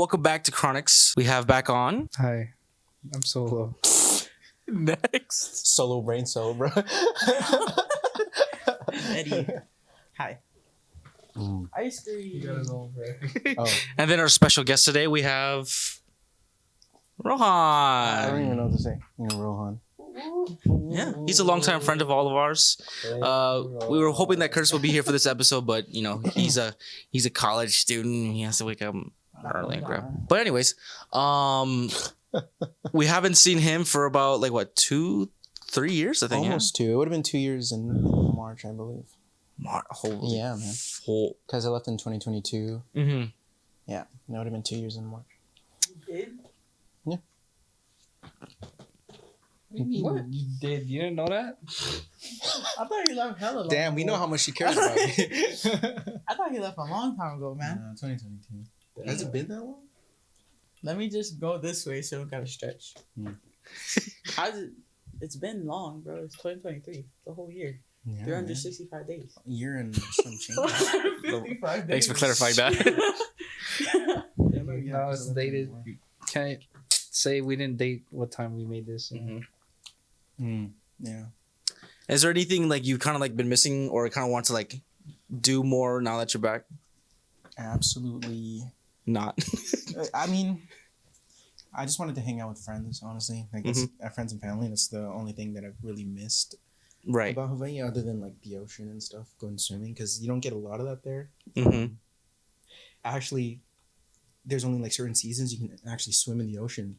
welcome back to Chronics. We have back on. Hi, I'm Solo. Next. Solo brain cell, bro. Eddie. Hi. Ice cream. Oh, And then our special guest today, we have Rohan. I don't even know what to say. Rohan. Yeah, he's a longtime friend of all of ours. We were hoping that Curtis would be here for this episode, but you know he's a college student. He has to wake up early and grab. But anyways, we haven't seen him for about 2-3 years. I think Almost 2. It would have been 2 years in March, I believe. Holy Yeah, man. full. Because I left in 2022. Mm-hmm. Yeah, that would have been 2 years in March. Yeah. What? You did? You didn't know that? I thought you left hella long Damn, we ago. know how much she cares about me. I thought he left a long time ago, man. 2022. Has it been that long? Let me just go this way so we don't gotta stretch. Hmm. How's it? It's been long, bro. It's 2023. The whole year. Yeah, 365 days. Year and some change. 55 Thanks for clarifying that. No, it's dated. You can't say we didn't date what time we made this. Yeah. Is there anything you kind of been missing or kind of want to do more now that you're back? Absolutely. Not. I mean, I just wanted to hang out with friends, honestly. Friends and family. That's the only thing that I've really missed Right. about Hawaii, other than the ocean and stuff, going swimming, because you don't get a lot of that there. Mm-hmm. Actually, there's only certain seasons you can actually swim in the ocean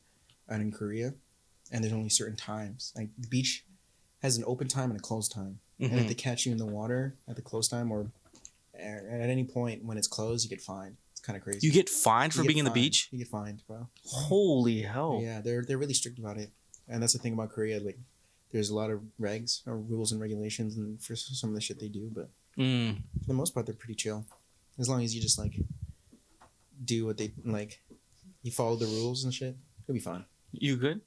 out in Korea, and there's only certain times. The beach has an open time and a closed time. And if they catch you in the water at the closed time or at any point when it's closed, you get fined. It's kind of crazy. You get fined for You get being in the fined. beach? You get fined, bro. Holy hell. Yeah, they're really strict about it, and that's the thing about Korea. There's a lot of regs or rules and regulations, and for some of the shit they do, but Mm. for the most part, they're pretty chill. As long as you just do what they you follow the rules and shit, you'll be fine. You good?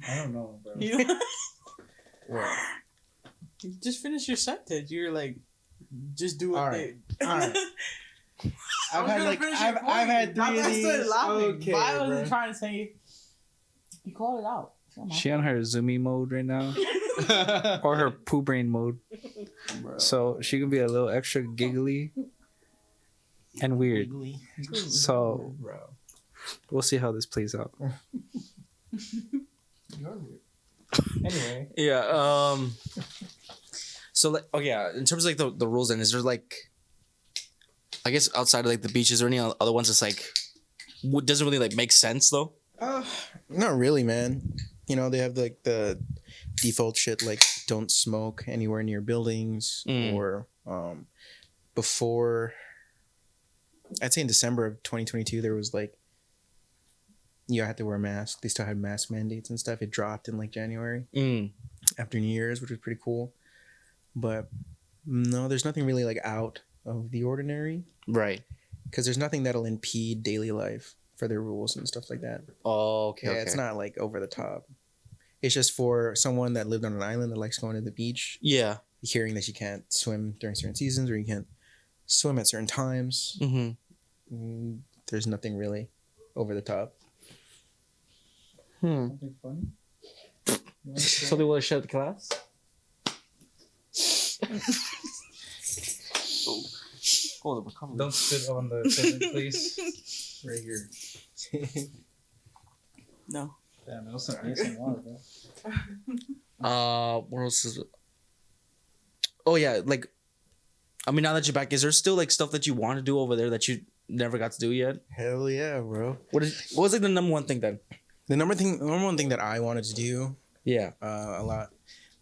I don't know, bro. You just finished your sentence. You're just do what All they. right. All right. I was gonna finish your I've had point. 3 of I these. started laughing. Okay, but I wasn't bro. trying to say. You called it out. She on her zoomy mode right now, or her poo brain mode. Bro. So she can be a little extra giggly and weird. Legally. So Bro. we'll see how this plays out. Anyway. Yeah. So in terms of the rules, then is there I guess outside of the beaches or any other ones that's doesn't really make sense though? Not really, man. They have the default shit don't smoke anywhere near buildings or before. I'd say in December of 2022 there was you had to wear a mask. They still had mask mandates and stuff. It dropped in January after New Year's, which was pretty cool. But no, there's nothing really out of the ordinary. Right. Because there's nothing that'll impede daily life for their rules and stuff like that. Oh, okay. Yeah, okay. it's not over the top. It's just for someone that lived on an island that likes going to the beach, Yeah. hearing that you can't swim during certain seasons or you can't swim at certain times. Mm-hmm. There's nothing really over the top. Something funny? So they will shut the class? Oh, we're coming. Don't spit on the toilet, please. Right here. No. Damn, that was some ice and water, bro. What else is it? Oh yeah, now that you're back, is there still stuff that you want to do over there that you never got to do yet? Hell yeah, bro. What was the number one thing then? The number one thing that I wanted to do Yeah. a lot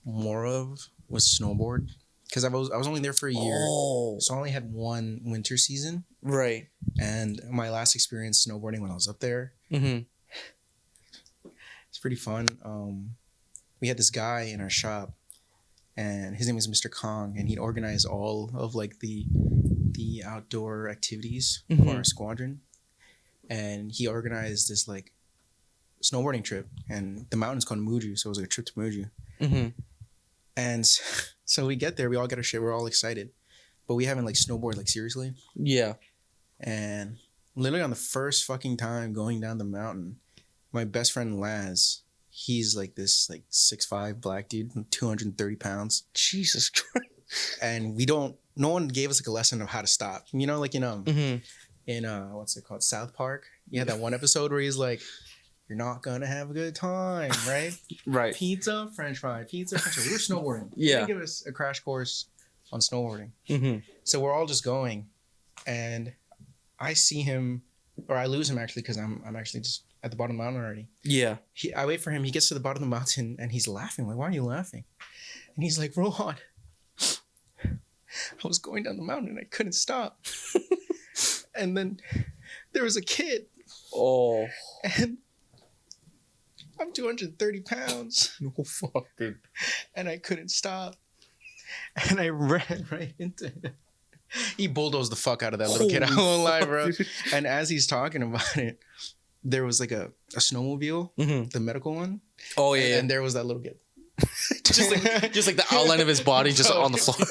more of was snowboard. Because I was only there for a year. Oh, So I only had one winter season. right. And my last experience snowboarding when I was up there, Mm-hmm. it's pretty fun. We had this guy in our shop, and his name was Mr. Kong, and he'd organize all of the outdoor activities for our squadron. And he organized this snowboarding trip, and the mountain's called Muju, so it was a trip to Muju. Mm-hmm. And so we get there, we all get our shit, we're all excited, but we haven't snowboard seriously. Yeah. And literally on the first fucking time going down the mountain, my best friend Laz, he's like this like 6'5" black dude, 230 pounds. Jesus Christ. And no one gave us like a lesson of how to stop. You know, like Mm-hmm. in what's it called? South Park. Yeah, that one episode where he's like, "You're not gonna have a good time, right? Right. Pizza, French fry, pizza, French fry." We were snowboarding. They Yeah. didn't give us a crash course on snowboarding. Mm-hmm. So we're all just going, and I see him, or I lose him actually because I'm actually just at the bottom of the mountain already. Yeah. I wait for him. He gets to the bottom of the mountain and he's laughing. Like, why are you laughing? And he's like, Rohan, I was going down the mountain and I couldn't stop. And then there was a kid, Oh. and I'm 230 pounds, No fuck, dude. and I couldn't stop. And I ran right into him. He bulldozed the fuck out of that little kid. I won't lie, bro. And as he's talking about it, there was like a snowmobile, Mm-hmm. the medical one. Oh yeah, yeah. And there was that little kid. just like the outline of his body just on the floor.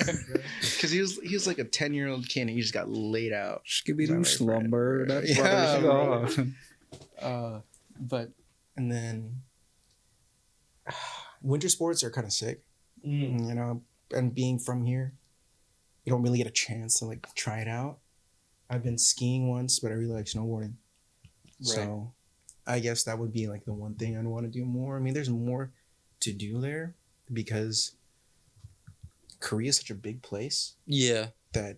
Because he was like a 10-year-old kid and he just got laid out. Skibby Sorry, doo slumber. Fred. That's Yeah, brothers bro. go. And then winter sports are kind of sick, you know, and being from here, you don't really get a chance to like try it out. I've been skiing once, but I really like snowboarding. So I guess that would be like the one thing I'd want to do more. I mean, there's more to do there because Korea is such a big place Yeah. that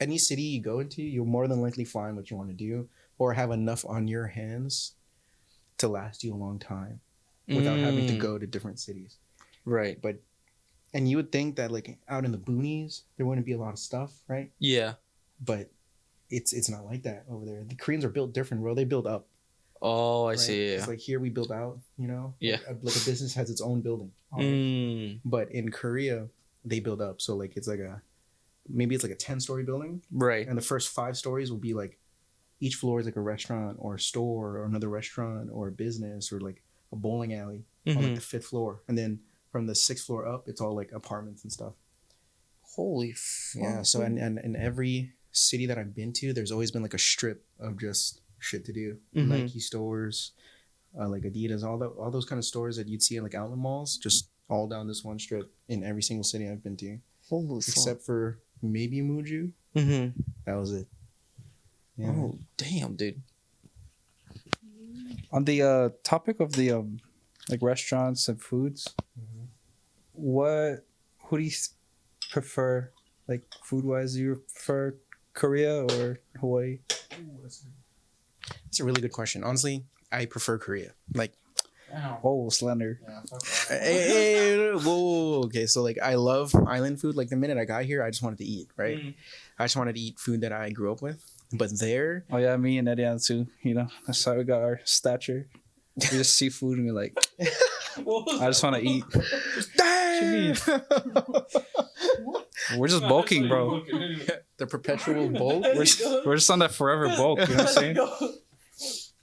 any city you go into, you'll more than likely find what you want to do or have enough on your hands to last you a long time without having to go to different cities. Right. And you would think that like out in the boonies, there wouldn't be a lot of stuff, right? Yeah. But it's not like that over there. The Koreans are built different, bro. They build up. Oh, I right? see. Yeah. It's like here we build out, you know? Yeah. Like a business has its own building. Mm. But in Korea, they build up. So like it's like maybe it's like a 10-story building. Right. And the first 5 stories will be like each floor is like a restaurant or a store or another restaurant or a business or like a bowling alley on like Mhm. the 5th floor. And then from the 6th floor up, it's all like apartments and stuff. Holy fuck. Yeah. So and in every city that I've been to, there's always been like a strip of just shit to do. Mhm. Nike stores, like Adidas, all those kind of stores that you'd see in like outlet malls, just all down this one strip in every single city I've been to, Holy fuck. except for maybe Muju. Mm-hmm. That was it. Yeah. Oh, damn, dude. On the topic of the like restaurants and foods, who do you prefer, like food wise? Do you prefer Korea or Hawaii? It's a really good question. Honestly, I prefer Korea. Like, Oh, slender. whoa, okay. So like, I love island food. Like the minute I got here, I just wanted to eat. Right. I just wanted to eat food that I grew up with. But there, Oh yeah, me and Edian too. You know, that's how we got our stature. We just see food and we're like, I just want to eat. We're just bulking, bro. The perpetual bulk. We're just on that forever bulk. You know what I'm saying?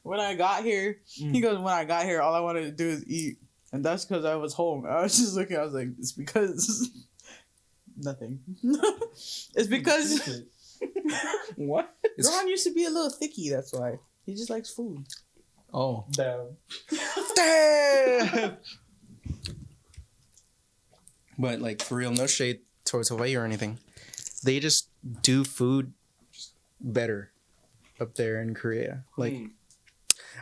When I got here, he goes, when I got here, all I wanted to do is eat. And that's because I was home. I was just looking, I was like, it's because nothing. It's because What? Ron used to be a little thicky, that's why. He just likes food. Oh. Damn. Damn. But like for real, no shade towards Hawaii or anything. They just do food better up there in Korea. Like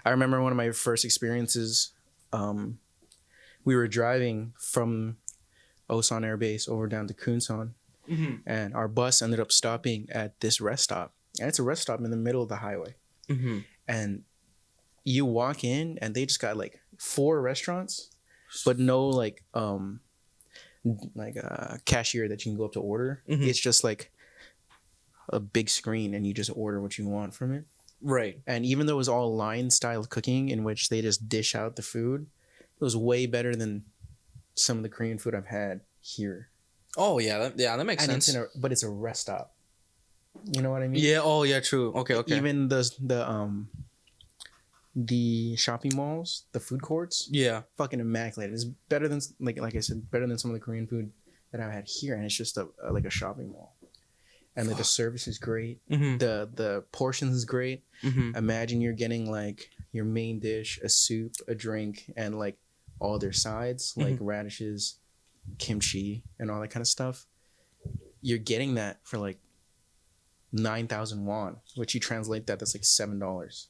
I remember one of my first experiences. We were driving from Osan Air Base over down to Kunsan, and our bus ended up stopping at this rest stop. And it's a rest stop in the middle of the highway. Mm-hmm. And you walk in and they just got like 4 restaurants, but no like a cashier that you can go up to order. Mhm. It's just like a big screen and you just order what you want from it. Right. And even though it was all line style cooking in which they just dish out the food, it was way better than some of the Korean food I've had here. Oh yeah, that makes And sense. but it's a rest stop. You know what I mean? Yeah. Oh yeah. True. Okay. Okay. Even the shopping malls, the food courts, Yeah. fucking immaculate. It's better than like I said, better than some of the Korean food that I've had here, and it's just like a shopping mall. and like the service is great. Mm-hmm. The portions is great. Mm-hmm. Imagine you're getting like your main dish, a soup, a drink, and like all their sides, like radishes, kimchi, and all that kind of stuff. You're getting that for like 9,000 won, which you translate that's like $7.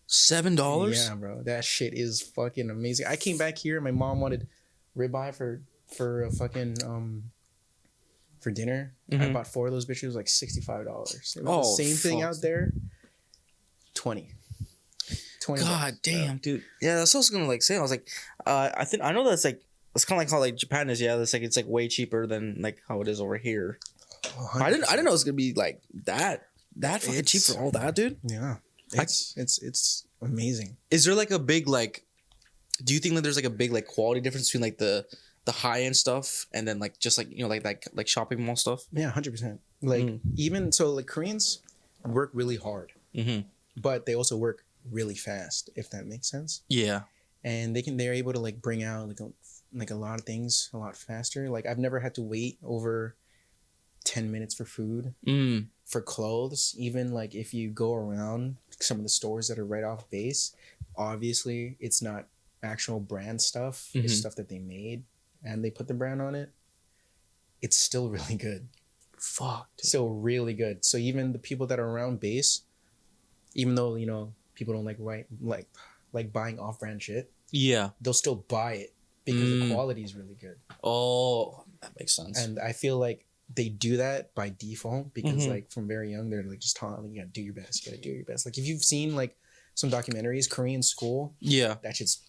$7? Yeah, bro, that shit is fucking amazing. I came back here and my mom wanted ribeye for a fucking for dinner. I Mhm. bought 4 of those bitches, like $65. It was Oh, the same thing fuck. out there. 20. God bucks, damn, dude. Yeah, that's what I was gonna like say. I was like, I know that's like it's kind of like how like Japan is. Yeah, it's like way cheaper than like how it is over here. bro. I didn't know it was gonna be like that fucking cheap It's- for all that, dude. Yeah, it's amazing. Is there like a big like? Do you think that there's like a big like quality difference between like the high end stuff and then like just like like shopping mall stuff? Yeah, 100%. Like Mm. even so, like Koreans work really hard, Mm-hmm. but they also work really fast, if that makes sense. Yeah. And they're able to like bring out like a lot of things a lot faster. Like I've never had to wait over 10 minutes for food. Mm. For clothes, even like if you go around some of the stores that are right off base, obviously it's not actual brand stuff. Mhm. It's stuff that they made and they put the brand on it. It's still really good. Fuck. Dude. Still really good. So even the people that are around base, even though people don't like buying off-brand shit, Yeah. they'll still buy it because the Mm. quality is really good. Oh, that makes sense. And I feel like they do that by default because Mhm. like from very young they're like just taught like you gotta do your best, you gotta do your best. Like if you've seen like some documentaries, Korean School, yeah. that shit's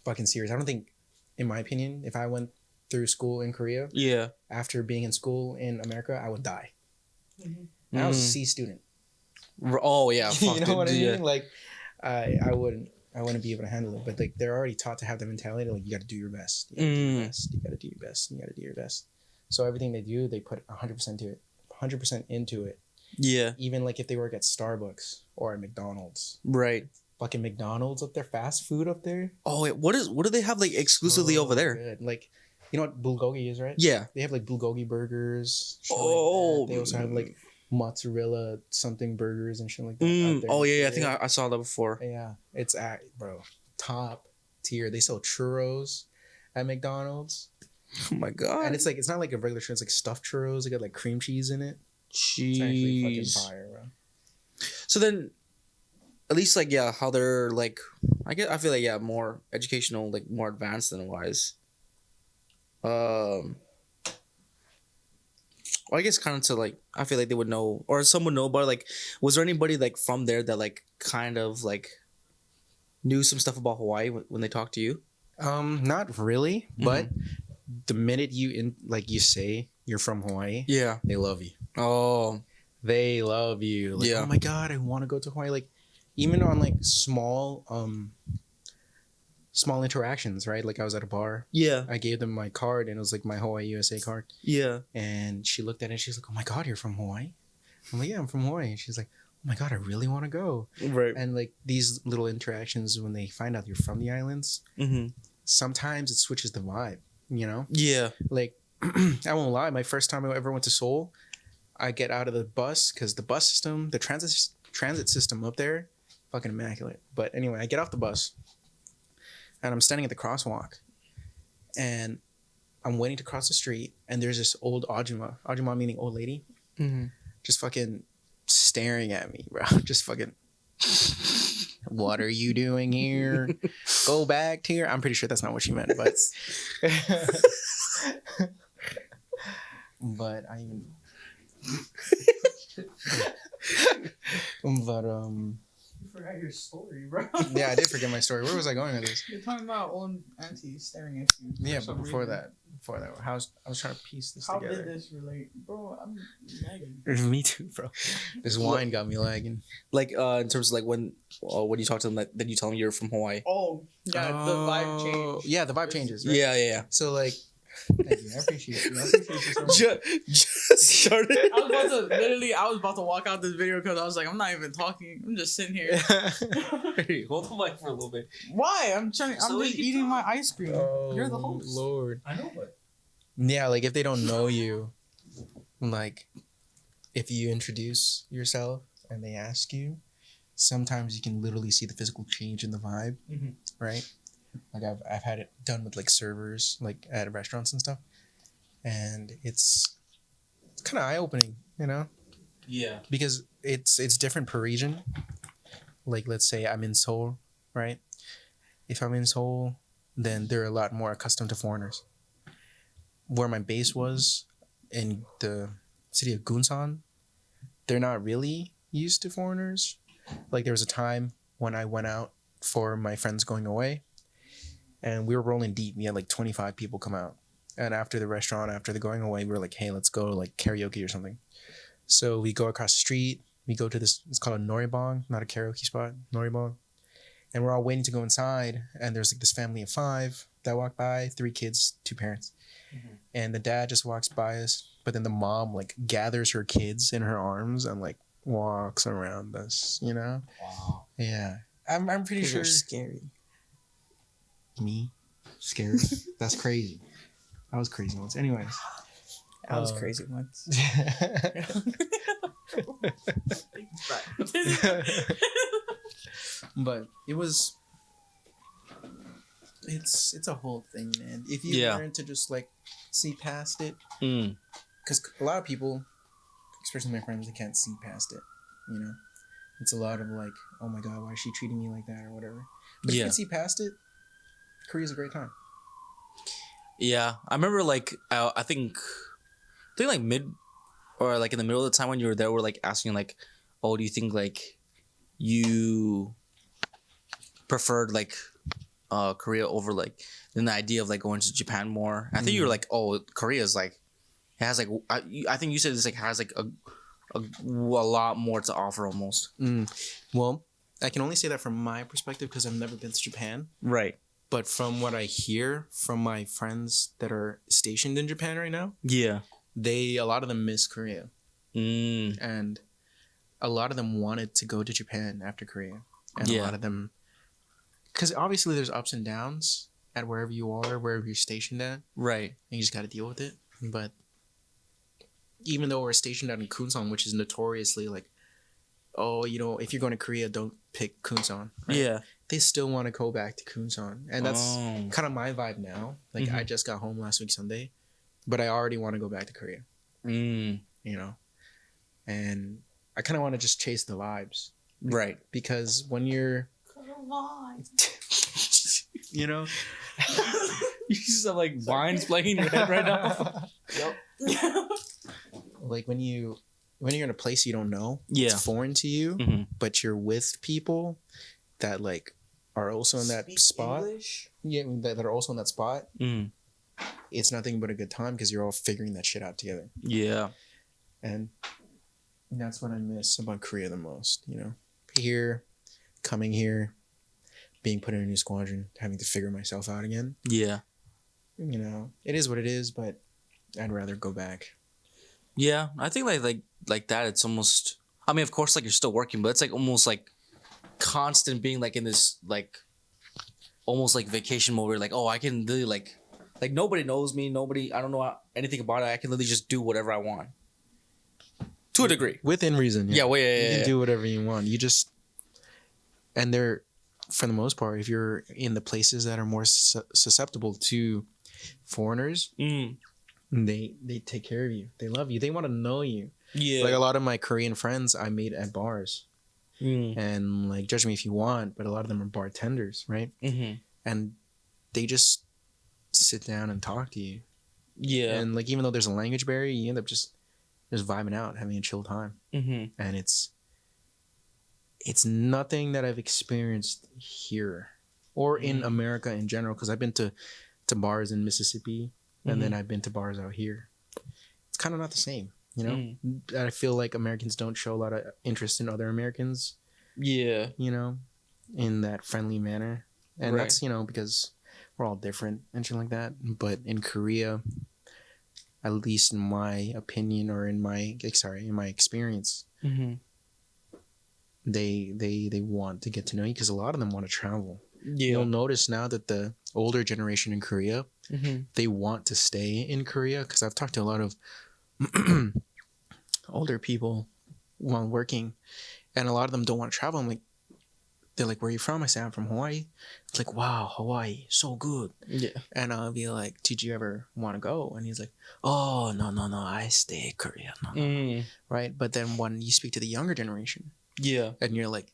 fucking serious. I don't think, in my opinion, if I went through school in Korea Yeah. after being in school in America, I would die. And I was a Mm. C student. Oh yeah. Fuck, You know dude. what I Yeah. mean? Like I wouldn't be able to handle it. But like they're already taught to have the mentality like you gotta do your best. You gotta do your best. You gotta do your best. You gotta do your best. So everything they do, they put 100% to it. 100% into it. Yeah. Even like if they work at Starbucks or at McDonald's. Right. Fucking McDonald's up there, fast food up there. Oh wait, what do they have like exclusively So over there? Good. Like, you know what bulgogi is, right? Yeah. They have like bulgogi burgers. shit like Oh. that. They also have like mozzarella something burgers and shit like that. out Mm. there. Oh yeah. I think I saw that before. Yeah, it's at bro top tier. They sell churros at McDonald's, Oh my god. and it's not like a regular churro. It's like stuffed churros. They got like cream cheese in it. It's actually fucking Jeez. fire, bro. So then, at least like yeah, how they're like, I feel like yeah, more educational, like more advanced than wise. Well, I guess kind of to like, I feel like they would know, or some would know about it. Like, was there anybody like from there that like kind of like knew some stuff about Hawaii when they talked to you? Not really, but the minute you say you're from Hawaii, Yeah. they love you. Oh. They love you. Like, Yeah. oh my god, I want to go to Hawaii. Like, even on like small interactions, right? Like I was at a bar. Yeah. I gave them my card, and it was like my Hawaii USA card. Yeah. And she looked at it. She's like, "Oh my god, you're from Hawaii?" I'm like, "Yeah, I'm from Hawaii." And she's like, "Oh my god, I really want to go." Right. And like these little interactions, when they find out you're from the islands, Mm-hmm. sometimes it switches the vibe. You know, Yeah. like I won't lie. My first time I ever went to Seoul, I get out of the bus because the bus system, the transit system up there, fucking immaculate. But anyway, I get off the bus, and I'm standing at the crosswalk, and I'm waiting to cross the street, and there's this old ajumma meaning old lady, Mm-hmm. just fucking staring at me, bro. Just fucking, what are you doing here? Go back to here. I'm pretty sure that's not what she meant, but but I but You forgot your story, bro. yeah, I did forget my story. Where was I going with this? You're talking about old auntie staring at you. Yeah, for but some before reason. that, I was trying to piece this How together. did this relate, bro? I'm lagging. Me too, bro. This wine got me lagging. Like in terms of like when you talk to them, like, then you tell them you're from Hawaii. Oh, yeah, the vibe changed. Yeah, the vibe changes. Right? Yeah. So like, thank you. I appreciate you. I appreciate you so much. Just started. I was about to walk out this video because I was like, I'm not even talking. I'm just sitting here. Hey, hold the mic for a little bit. Why? I'm So just you eating talk. my ice cream. Oh, You're the host. Lord. I know, but Yeah, like if they don't know you, like if you introduce yourself and they ask you, sometimes you can literally see the physical change in the vibe, Mhm. right? Like I've had it done with like servers, like at restaurants and stuff, and it's kind of eye opening, you know, Yeah. because it's different per region. Like let's say I'm in Seoul, right? If I'm in Seoul, then they're a lot more accustomed to foreigners. Where my base was in the city of Gunsan, they're not really used to foreigners. Like there was a time when I went out for my friends going away, and we were rolling deep. We had like 25 people come out, and after the restaurant, after the going away, we were like, hey, let's go like karaoke or something. So we go across the street. We go to this. It's called a noribong, not a karaoke spot. Noribong. And we're all waiting to go inside, and there's like this family of 5 that walk by, 3 kids, 2 parents. And the dad just walks by us, but then the mom like gathers her kids in her arms and like walks around us, you know? Wow. Yeah. I'm pretty These sure are scary. me scared. That's crazy. I was crazy once. Anyways. I was crazy once. But it's a whole thing, man. If you Yeah. learn to just like see past it, Mm. because a lot of people, especially my friends, they can't see past it. You know, it's a lot of like, oh my god, why is she treating me like that or whatever. But if you Yeah. can see past it, Korea's a great time. Yeah. I remember like I think like mid or like in the middle of the time when you were there, we're like asking like, oh, do you think like you preferred like Korea over like than the idea of like going to Japan more? I think you were like, oh, Korea is like it has like I think you said it's like has like a lot more to offer almost. Well, I can only say that from my perspective because I've never been to Japan. Right. But from what I hear from my friends that are stationed in Japan right now, Yeah. a lot of them miss Korea, and a lot of them wanted to go to Japan after Korea, and a Yeah. lot of them, because obviously there's ups and downs at wherever you are, wherever you're stationed at, Right. and you just got to deal with it. But even though we're stationed out in Kunsan, which is notoriously like, oh, you know, if you're going to Korea, don't pick Kunsan. Right? Yeah. They still want to go back to Kunsan, and that's Oh. kind of my vibe now. Like I just got home last week Sunday, but I already want to go back to Korea. Mm. You know, and I kind of want to just chase the vibes Right. because when you're, you know, You just have like vines playing in your head right now. like when you're in a place you don't know, Yeah. it's foreign to you, Mhm. but you're with people that like are also in that spot. Yeah, that are also in that spot. Mm. It's nothing but a good time because you're all figuring that shit out together. Yeah. And that's what I miss about Korea the most, you know. Coming here, being put in a new squadron, having to figure myself out again. Yeah. You know, it is what it is, but I'd rather go back. Yeah. I think like that. It's almost. I mean, of course, like you're still working, but it's like almost like constant being like in this like almost like vacation mode where like, oh, I can really like nobody knows me, I don't know anything about it. I can literally just do whatever I want to a degree. Within reason. Yeah. Well, You yeah. can do whatever you want. You just, and they're, for the most part, if you're in the places that are more susceptible to foreigners, Mm. they take care of you. They love you. They want to know you. Yeah. Like a lot of my Korean friends I made at bars. Mm. And like, judge me if you want, but a lot of them are bartenders, right? Mm-hmm. And they just sit down and talk to you. Yeah. And like, even though there's a language barrier, you end up just vibing out, having a chill time. Mm-hmm. And it's nothing that I've experienced here or in America in general, because I've been to bars in Mississippi and then I've been to bars out here. It's kind of not the same, you know. I feel like Americans don't show a lot of interest in other Americans, Yeah. you know, in that friendly manner, and Right. that's, you know, because we're all different and shit like that. But in Korea, at least in my opinion or in my experience, Mm-hmm. they want to get to know you because a lot of them want to travel. Yeah. You'll notice now that the older generation in Korea, Mm-hmm. they want to stay in Korea, because I've talked to a lot of older people while working, and a lot of them don't want to travel. They're like, "Where are you from?" I say, "I'm from Hawaii." It's like, "Wow, Hawaii, so good." Yeah. And I'll be like, "Did you ever want to go?" And he's like, "Oh, no, I stay in Korea." No, no. Mm. Right? But then when you speak to the younger generation, Yeah. and you're like,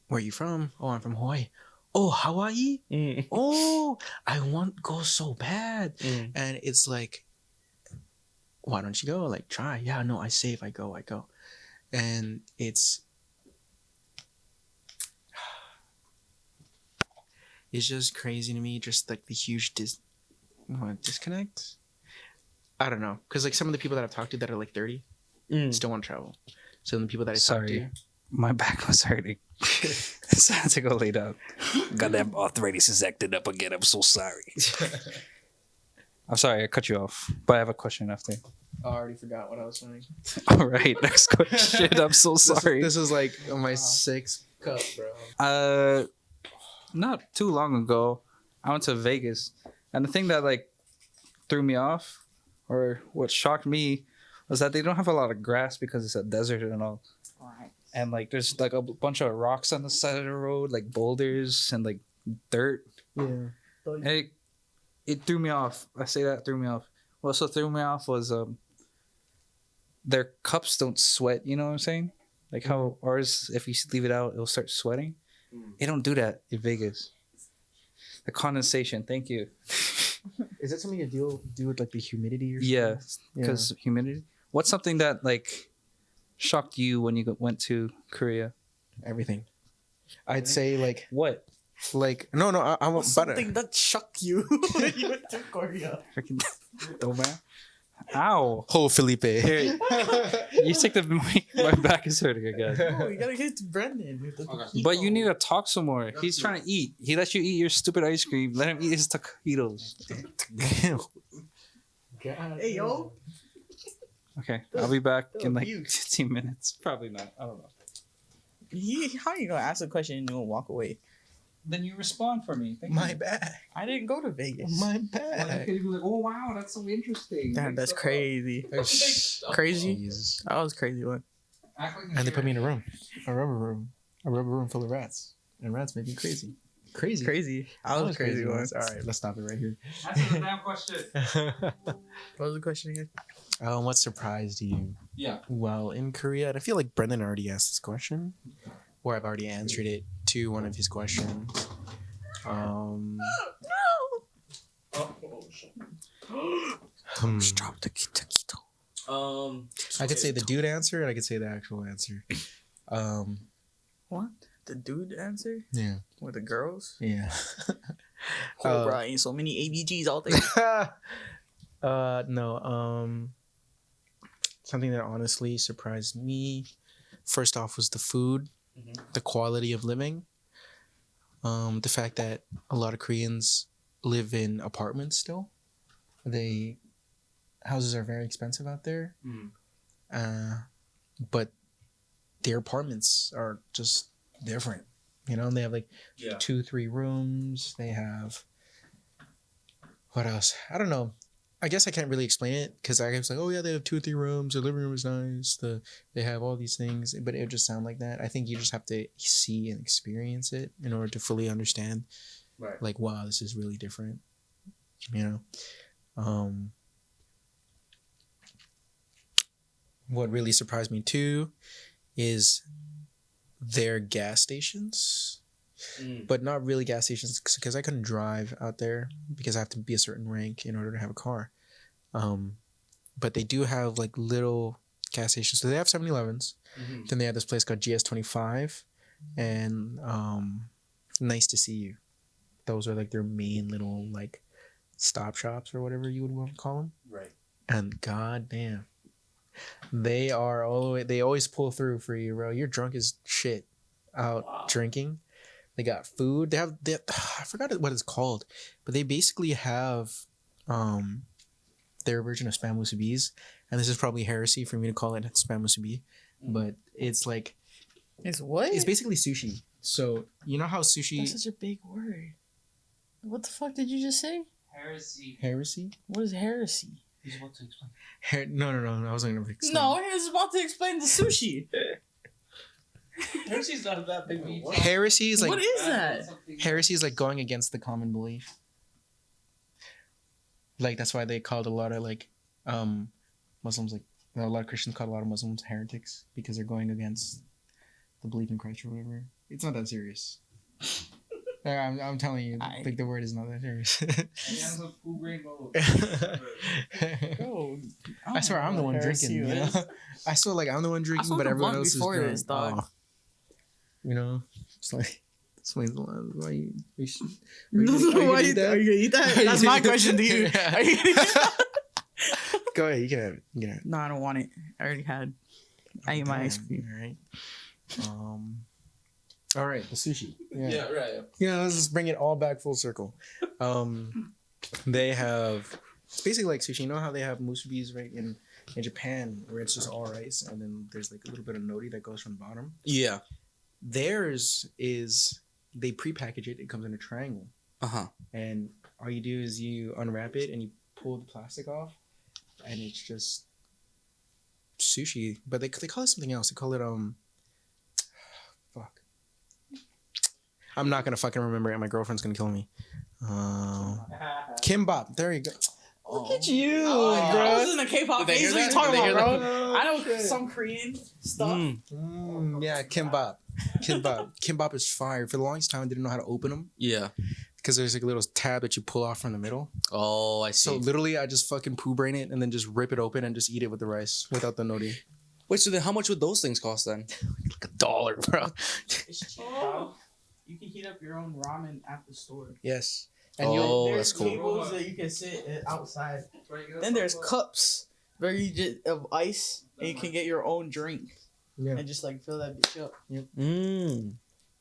"Where are you from?" "Oh, I'm from Hawaii." "Oh, Hawaii? Mm. Oh, I want to go so bad." Mm. And it's like, why don't you go? Like, try. Yeah, no, I say if I go, I go. And it's just crazy to me, just like the huge disconnect. I don't know, because like some of the people that I've talked to that are like 30 Mm. still want to travel. So the people that I talk Sorry. to, My back was hurting. So I had to go lay down. Goddamn arthritis is acting up again. I'm so sorry. I'm sorry, I cut you off. But I have a question after. I already forgot what I was saying. All right, next question. I'm so sorry. This is like my 6th cup, bro. Not too long ago, I went to Vegas, and the thing that like threw me off, or what shocked me, was that they don't have a lot of grass because it's a desert and all. And like there's like a bunch of rocks on the side of the road, like boulders and like dirt. Yeah. And it threw me off. I say that threw me off. What also threw me off was their cups don't sweat. You know what I'm saying? Like how ours, if you leave it out, it'll start sweating. They don't do that in Vegas. The condensation. Thank you. Is that something to do with like the humidity or something? Yeah, because humidity. What's something that like shocked you when you went to Korea? Everything. I'd say like What? no, I'm about Something that shocked you when you went to Korea. Freaking dumbass. Ow. Oh, Felipe. Here, you take the mic. My back is hurting again. Oh, you gotta get to Brendan. But you need to talk some more. He's trying to eat. He lets you eat your stupid ice cream. Let him eat his taquitos. Hey, yo. Okay, I'll be back in like Puke. 15 minutes. Probably not. I don't know. How you gonna ask a question and you won't walk away? Then you respond for me. Thank My you. bad. I didn't go to Vegas. My Or you bad. could be like, oh wow, that's so interesting. Damn, that's crazy. Crazy? Jesus. That was a crazy one. And they put me in a rubber room full of rats, and rats make me crazy. Crazy. Crazy. That was a crazy one. ones. All right, let's stop it right here. Answer the damn question. What was the question again? What surprised you? Yeah. Well, in Korea, and I feel like Brendan already asked this question, or I've already answered it to one of his questions. Drop the taquito. I could say the dude answer, and I could say the actual answer. What? The dude answer? Yeah, With the girls? yeah. Oh, bro, ain't so many ABGs out there. No. Something that honestly surprised me. First off, was the food, the quality of living. The fact that a lot of Koreans live in apartments still. Houses are very expensive out there. But their apartments are just different. You know, they have like 2-3 rooms. They have what else? I don't know. I guess I can't really explain it because I was like, oh yeah, they have 2-3 rooms. Their living room is nice. They have all these things, but it would just sound like that. I think you just have to see and experience it in order to fully understand. Right. Like, wow, this is really different. You know. What really surprised me too is their gas stations. But not really gas stations because I couldn't drive out there because I have to be a certain rank in order to have a car. But they do have like little gas stations. So they have 7-Elevens. Then they have this place called GS25 and Nice to See You. Those are like their main little like stop shops or whatever you would want to call them. Right. And goddamn, they are all the way. They always pull through for you, bro. You're drunk as shit out drinking. They got food. They have I forgot what it's called, but they basically have their version of spam musubis, and this is probably heresy for me to call it spam musubi, but it's like It's what? it's basically sushi. So you know how sushi That's such a big word. What the fuck did you just say? Heresy. heresy? What is heresy? No. I wasn't gonna explain. No, he was about to explain the sushi. Hershey's not that big. Heresy is like What is that? heresy is like going against the common belief. Like that's why they called a lot of like Muslims, like a lot of Christians called a lot of Muslims heretics because they're going against the belief in Christ or whatever. It's not that serious. I'm telling you, like the word is not that serious. Bro, I swear I'm the one drinking. You know? I swear like I'm the one drinking, but everyone else is before drunk. this, dog. Oh. You know, it's like explains a lot. Why you should. Why are you gonna eat that? That's my question to you. Are you gonna eat that? Go ahead. You can have it. You can have it. No, I don't want it. I already had. I ate my ice Damn, cream. All right. All right. The sushi. Yeah. right. Yeah. Let's just bring it all back full circle. They have it's basically like sushi. You know how they have musubis right in Japan where it's just all rice and then there's like a little bit of nori that goes from the bottom. Yeah. Theirs is they prepackage it. It comes in a triangle, and all you do is you unwrap it and you pull the plastic off, and it's just sushi. But they call it something else. They call it fuck. I'm not gonna fucking remember it. My girlfriend's gonna kill me. Kimbap. There you go. Look at you, I was bro. in a K-pop Did they phase. hear What are you that? talking Did they about, hear bro? I know some Korean stuff. Yeah, kimbap. Kimbap is fire. For the longest time, I didn't know how to open them Yeah. because there's like a little tab that you pull off from the middle. Oh, I see. So literally, I just fucking poo brain it and then just rip it open and just eat it with the rice without the nori. Wait, so then how much would those things cost then? Like $1, bro. It's cheap, dog. You can heat up your own ramen at the store. Yes. And Oh, you'll that's cool. Tables that you can sit outside. Then there's cups where you just of ice and you can get your own drink yeah. and just like fill that bitch up. Mm.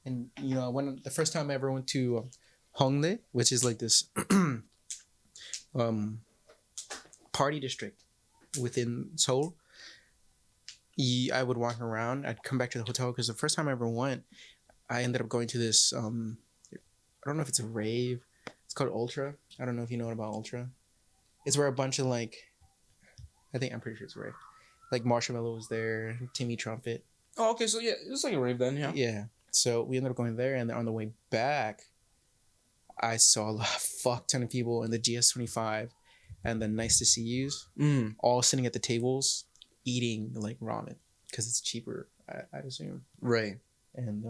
And you know, when the first time I ever went to Hongdae, which is like this party district within Seoul, I would walk around. I'd come back to the hotel because the first time I ever went, I ended up going to this. I don't know if it's a rave. It's called Ultra. I don't know if you know about Ultra. It's where a bunch of like, I'm pretty sure it's a rave. Like Marshmello was there, Timmy Trumpet. Oh, okay. So yeah, it's like a rave then. Yeah. Yeah. So we ended up going there, and then on the way back, I saw a fuck ton of people in the GS25 and the Nice to See Yous Mm. all sitting at the tables eating like ramen because it's cheaper, I'd assume. Right. And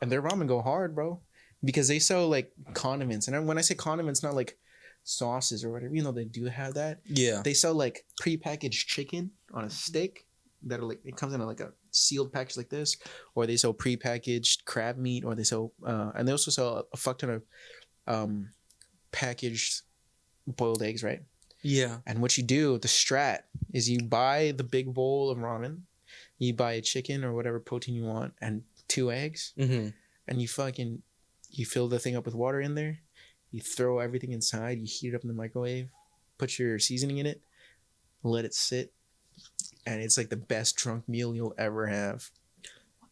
their ramen go hard, bro, because they sell like condiments. And when I say condiments, not like sauces or whatever, they do have that. Yeah. They sell like prepackaged chicken on a stick that are like it comes in like a sealed package like this, or they sell prepackaged crab meat, or they sell and they also sell a fuck ton of packaged boiled eggs, right? Yeah. And what you do, the strat is you buy the big bowl of ramen, you buy a chicken or whatever protein you want, and 2 eggs, Mm-hmm. and you fill the thing up with water in there, you throw everything inside, you heat it up in the microwave, put your seasoning in it, let it sit, and it's like the best drunk meal you'll ever have.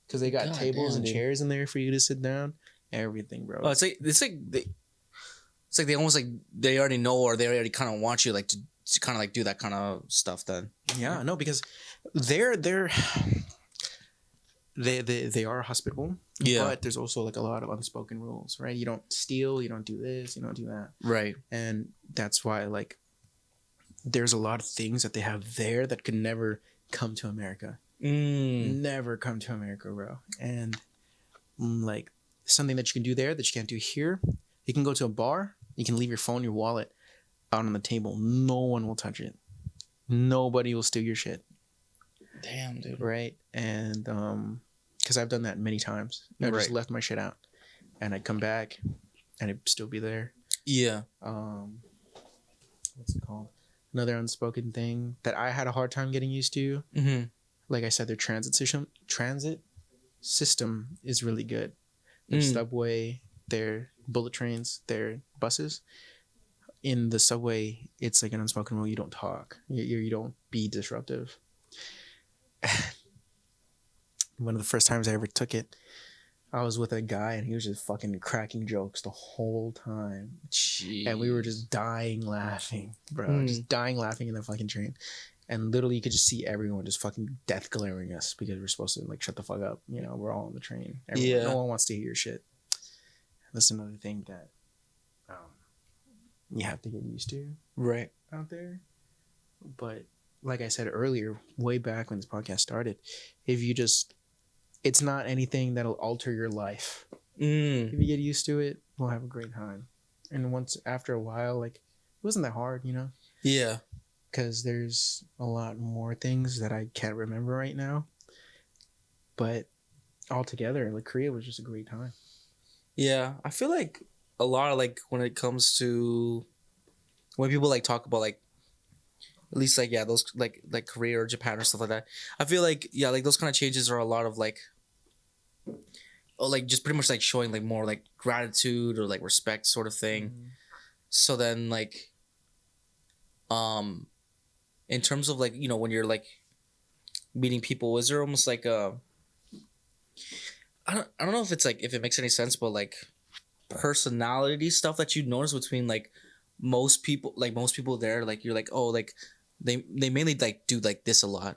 Because they got God tables damn, and dude. chairs in there for you to sit down, everything, bro. Oh, it's like they almost like they already know or they already kind of want you like to kind of like do that kind of stuff then. Yeah, no, because they are hospitable. Yeah. But there's also like a lot of unspoken rules, right? You don't steal, you don't do this, you don't do that. Right. And that's why like there's a lot of things that they have there that could never come to America. Mm. Never come to America, bro. And like something that you can do there that you can't do here. You can go to a bar, you can leave your phone, your wallet out on the table. No one will touch it. Nobody will steal your shit. Damn, dude. Right? And because I've done that many times. I just Right. left my shit out. And I'd come back and it'd still be there. Yeah. What's it called? Another unspoken thing that I had a hard time getting used to. Mm-hmm. Like I said, their transit system is really good. Their subway, their bullet trains, their buses. In the subway, it's like an unspoken rule. You don't talk. You don't be disruptive. One of the first times I ever took it, I was with a guy and he was just fucking cracking jokes the whole time. Jeez. And we were just dying laughing, bro. Just dying laughing in the fucking train. And literally you could just see everyone just fucking death glaring us because we're supposed to like shut the fuck up. You know, we're all on the train. Everyone, Yeah. No one wants to hear your shit. That's another thing that you have to get used to Right. out there. But like I said earlier, way back when this podcast started, if you just, it's not anything that'll alter your life. Mm. If you get used to it, we'll have a great time. And once after a while, like, it wasn't that hard, you know, Yeah. because there's a lot more things that I can't remember right now. But altogether, like, Korea was just a great time. Yeah. I feel like a lot of like when it comes to when people like talk about like at least like yeah those like Korea or Japan or stuff like that. I feel like yeah like those kind of changes are a lot of like like just pretty much like showing like more like gratitude or like respect sort of thing. So then like in terms of like you know when you're like meeting people, is there almost like a I don't know if it's like if it makes any sense, but like personality stuff that you notice between like most people there, like you're like oh like they mainly like do like this a lot,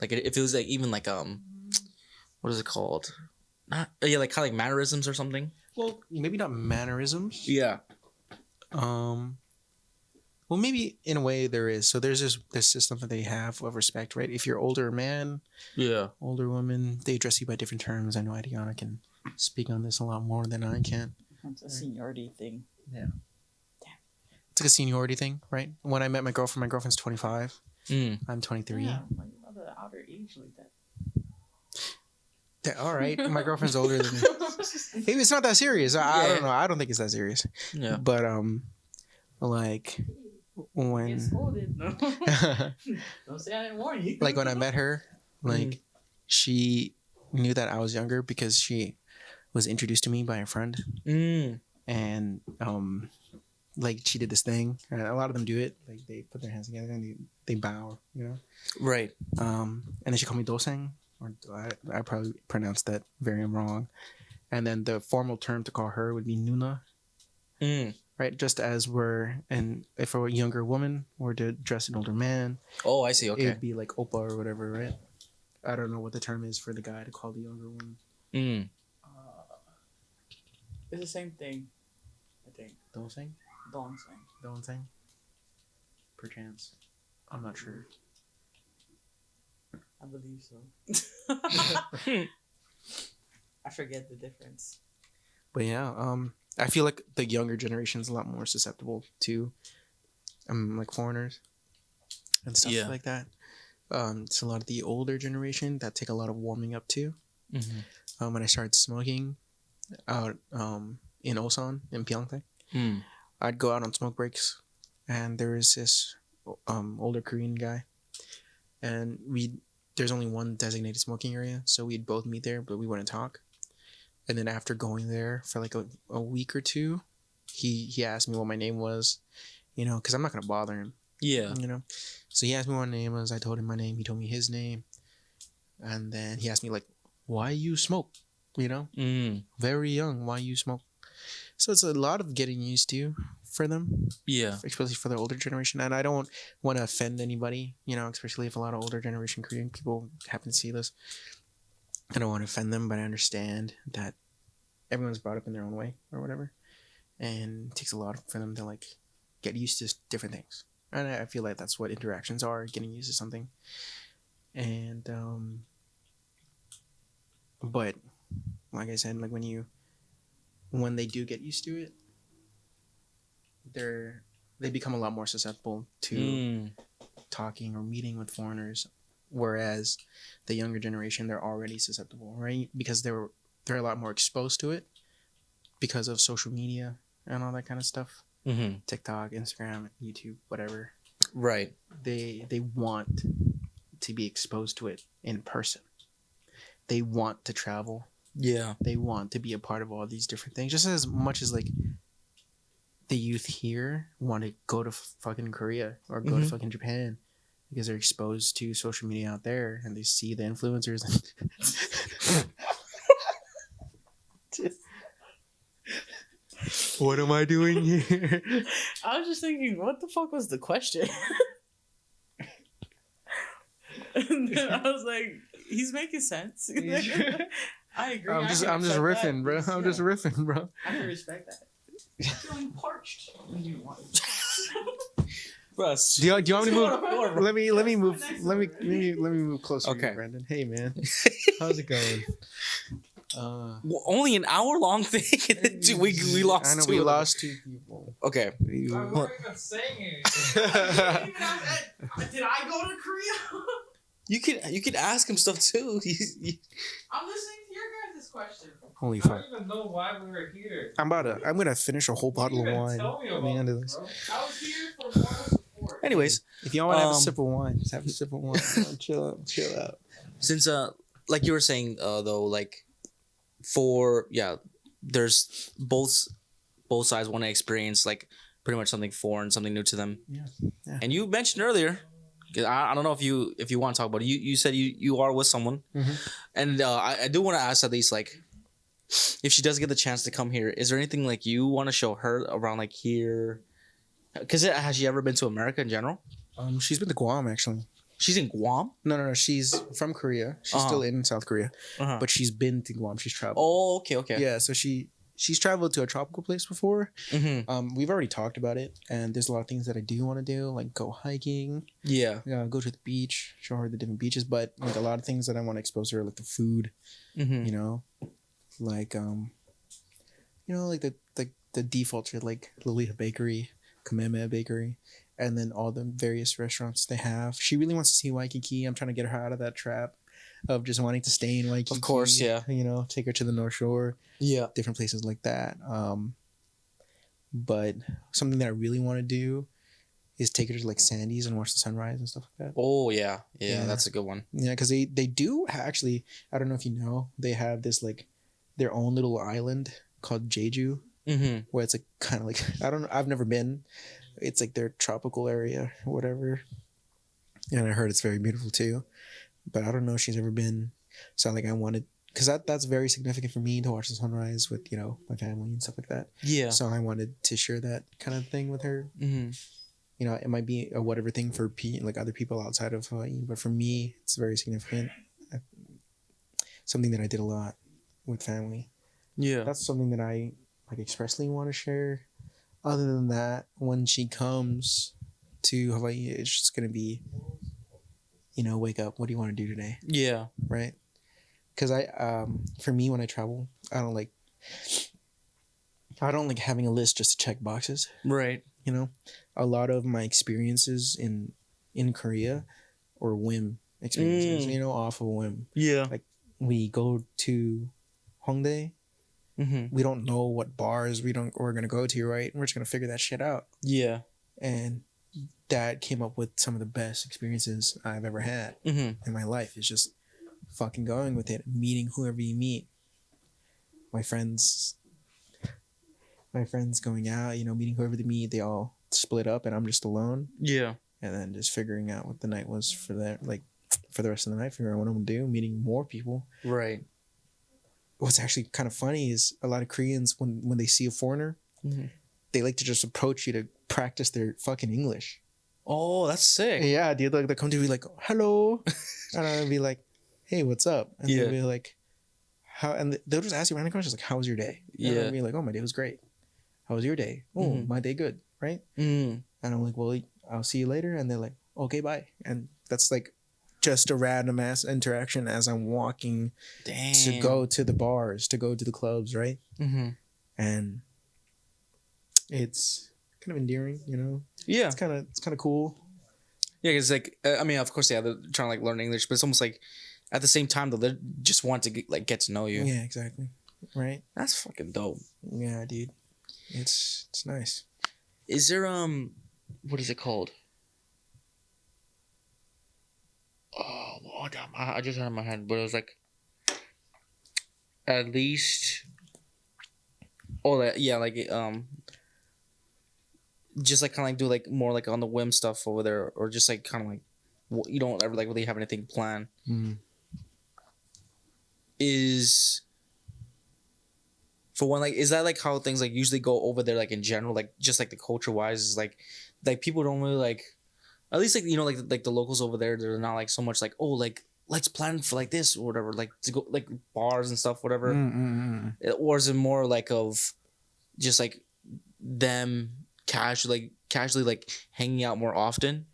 like if it was like even like what is it called, not yeah like kind of like mannerisms or something. Well, maybe not mannerisms. Yeah. Well, maybe in a way there is. So there's this system that they have of respect, right? If you're older man, Yeah. older woman, they address you by different terms. I know Adiana can speak on this a lot more than I can. It's a seniority thing. It's like a seniority thing, right? When I met my girlfriend's 25. I'm 23. Yeah, like about the outer age like that. All right, my girlfriend's older than me. Hey, it's not that serious. I don't know. I don't think it's that serious. Yeah. But like when Get scolded. No. Don't say I didn't warn you. like when I met her, like she knew that I was younger because she was introduced to me by a friend, and like she did this thing. And a lot of them do it. Like they put their hands together and they bow, you know. Right. And then she called me doseng, or I probably pronounced that very wrong. And then the formal term to call her would be nuna. Right, just as if a younger woman were to dress an older man, Oh, I see. it Okay. would be like oppa or whatever, right? I don't know what the term is for the guy to call the younger woman. It's the same thing, I think. Doseng? Donseng. Doseng? Perchance. I'm not sure. I believe so. I forget the difference. But yeah, I feel like the younger generation is a lot more susceptible to like foreigners and stuff Yeah. like that. It's a lot of the older generation that take a lot of warming up to. When I started smoking out in Osan in Pyeongtaek, I'd go out on smoke breaks, and there was this older Korean guy, and there's only one designated smoking area, so we'd both meet there, but we wouldn't talk. And then after going there for like a week or two, he asked me what my name was, you know, because I'm not gonna bother him. Yeah. You know, so he asked me what my name was. I told him my name. He told me his name, and then he asked me like, "Why you smoke?" You know, very young. Why you smoke? So it's a lot of getting used to for them, Yeah. especially for the older generation. And I don't want to offend anybody, you know, especially if a lot of older generation Korean people happen to see this. I don't want to offend them, but I understand that everyone's brought up in their own way or whatever, and it takes a lot for them to like get used to different things. And I feel like that's what interactions are, getting used to something. And but like I said, like when they do get used to it, they become a lot more susceptible to talking or meeting with foreigners, whereas the younger generation, they're already susceptible, right? Because they're a lot more exposed to it because of social media and all that kind of stuff. TikTok, Instagram, YouTube, whatever. Right. They want to be exposed to it in person. They want to travel. Yeah. They want to be a part of all these different things, just as much as like the youth here want to go to fucking Korea or go to fucking Japan because they're exposed to social media out there and they see the influencers. What am I doing here? I was just thinking, what the fuck was the question? And then I was like, he's making sense. I agree. I'm I just can respect riffing, that. bro. I'm just Yeah, riffing, bro. I can respect that. I'm feeling parched. When you want. Bro, Do you want me to move? Bro. Let me move. Let me move closer. Okay. Okay, Brandon. Hey, man. How's it going? Well, only an hour long thing. Dude, we lost. I know two we of them. lost 2 people. Okay. I'm not even saying it. Did I go to Korea? You can ask him stuff too. I'm listening to your guys' question. Holy I fuck! don't even know why we were here. I'm gonna finish a whole bottle of wine Tell me at the about end of this, this. bro. I was here for moral support. Anyways, If y'all want to have a Um, sip of wine, just have a sip of wine. Chill out. since like you were saying though, like there's both sides want to experience like pretty much something foreign, something new to them. Yeah. And you mentioned earlier, 'cause I don't know if you want to talk about it. You said you are with someone, Mhm. and I do want to ask at least like, if she does get the chance to come here, is there anything like you want to show her around like here? Because has she ever been to America in general? She's been to Guam actually. She's in Guam. No. She's from Korea. She's Uh-huh. still in South Korea, Uh-huh. but she's been to Guam. She's traveled. Oh, okay. Yeah, so she's traveled to a tropical place before. Mm-hmm. We've already talked about it, and there's a lot of things that I do want to do, like go hiking, Yeah. go to the beach, show her the different beaches. But like a lot of things that I want to expose her, like the food, Mm-hmm. you know, like like the defaults are like Lolita Bakery, Kameme Bakery, and then all the various restaurants they have. She really wants to see Waikiki. I'm trying to get her out of that trap of just wanting to stay in Waikiki. Of course, yeah. Take her to the North Shore, Yeah. different places like that. But something that I really want to do is take her to like Sandy's and watch the sunrise and stuff like that. Oh yeah. Yeah. That's a good one. Yeah, because they do actually. I don't know if you know, they have this like their own little island called Jeju, Mm-hmm. where it's like kind of like I've never been. It's like their tropical area or whatever, and I heard it's very beautiful too. But I don't know if she's ever been. So like I wanted, because that's very significant for me to watch the sunrise with my family and stuff like that. Yeah. So I wanted to share that kind of thing with her. Mm-hmm. It might be a whatever thing for like other people outside of Hawaii, but for me, it's very significant. Something that I did a lot with family. Yeah. That's something that I like expressly want to share. Other than that, when she comes to Hawaii, it's just gonna be, wake up. What do you want to do today? Yeah. Right? Because for me, when I travel, I don't like having a list just to check boxes. Right. A lot of my experiences in Korea or whim experiences, off of whim. Yeah. We go to Hongdae. Mm-hmm. We don't know what bars we're gonna go to, right? We're just gonna figure that shit out. Yeah. And that came up with some of the best experiences I've ever had Mm-hmm. in my life. It's just fucking going with it, meeting whoever you meet. My friends going out, meeting whoever they meet, they all split up and I'm just alone. Yeah. And then just figuring out what the night was for that, like for the rest of the night, figuring out what I'm gonna do, meeting more people. Right. What's actually kind of funny is a lot of Koreans, when they see a foreigner, Mm-hmm. they like to just approach you to practice their fucking English. Oh, that's sick. Yeah, dude, like they come to me like, hello. And I'll be like, hey, what's up? And Yeah. they'll be like, how? And they'll just ask you random questions like, how was your day? And Yeah. I'll be like, oh, my day was great. How was your day? Oh, Mhm. my day good, right? Mm-hmm. And I'm like, well, I'll see you later. And they're like, okay, bye. And that's like just a random ass interaction as I'm walking Damn. to go to the bars, to go to the clubs, right? Mm-hmm. And it's kind of endearing, Yeah. It's kind of cool. Yeah, because like I mean, of course, yeah, they're trying to like learn English, but it's almost like at the same time though, they just want to get to know you. Yeah, exactly. Right? That's fucking dope. Yeah, dude. It's nice. Is there what is it called? Oh damn! I just had it in my head, but it was like at least. Oh yeah, like just like kind of like do like more like on the whim stuff over there, or just like kind of like you don't ever like really have anything planned. Mm. Is For one, like, is that like how things like usually go over there, like in general, like just like the culture wise, is like people don't really like, at least like like the locals over there, they're not like so much like, oh, like let's plan for like this or whatever, like to go like bars and stuff, whatever. Or is it more like of just like them casually like hanging out more often?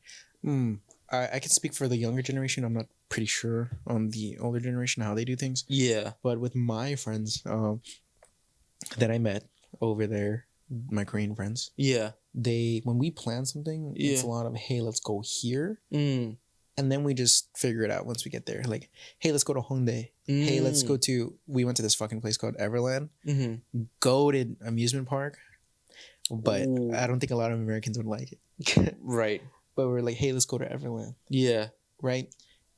I can speak for the younger generation. I'm not pretty sure on the older generation how they do things. Yeah. But with my friends that I met over there, my Korean friends, Yeah. when we plan something, it's a lot of, hey, let's go here. And then we just figure it out once we get there. Like, hey, let's go to Hongdae. Hey, let's go we went to this fucking place called Everland. Go to amusement park. But Ooh. I don't think a lot of Americans would like it. Right. But we're like, hey, let's go to Everland. Yeah. Right?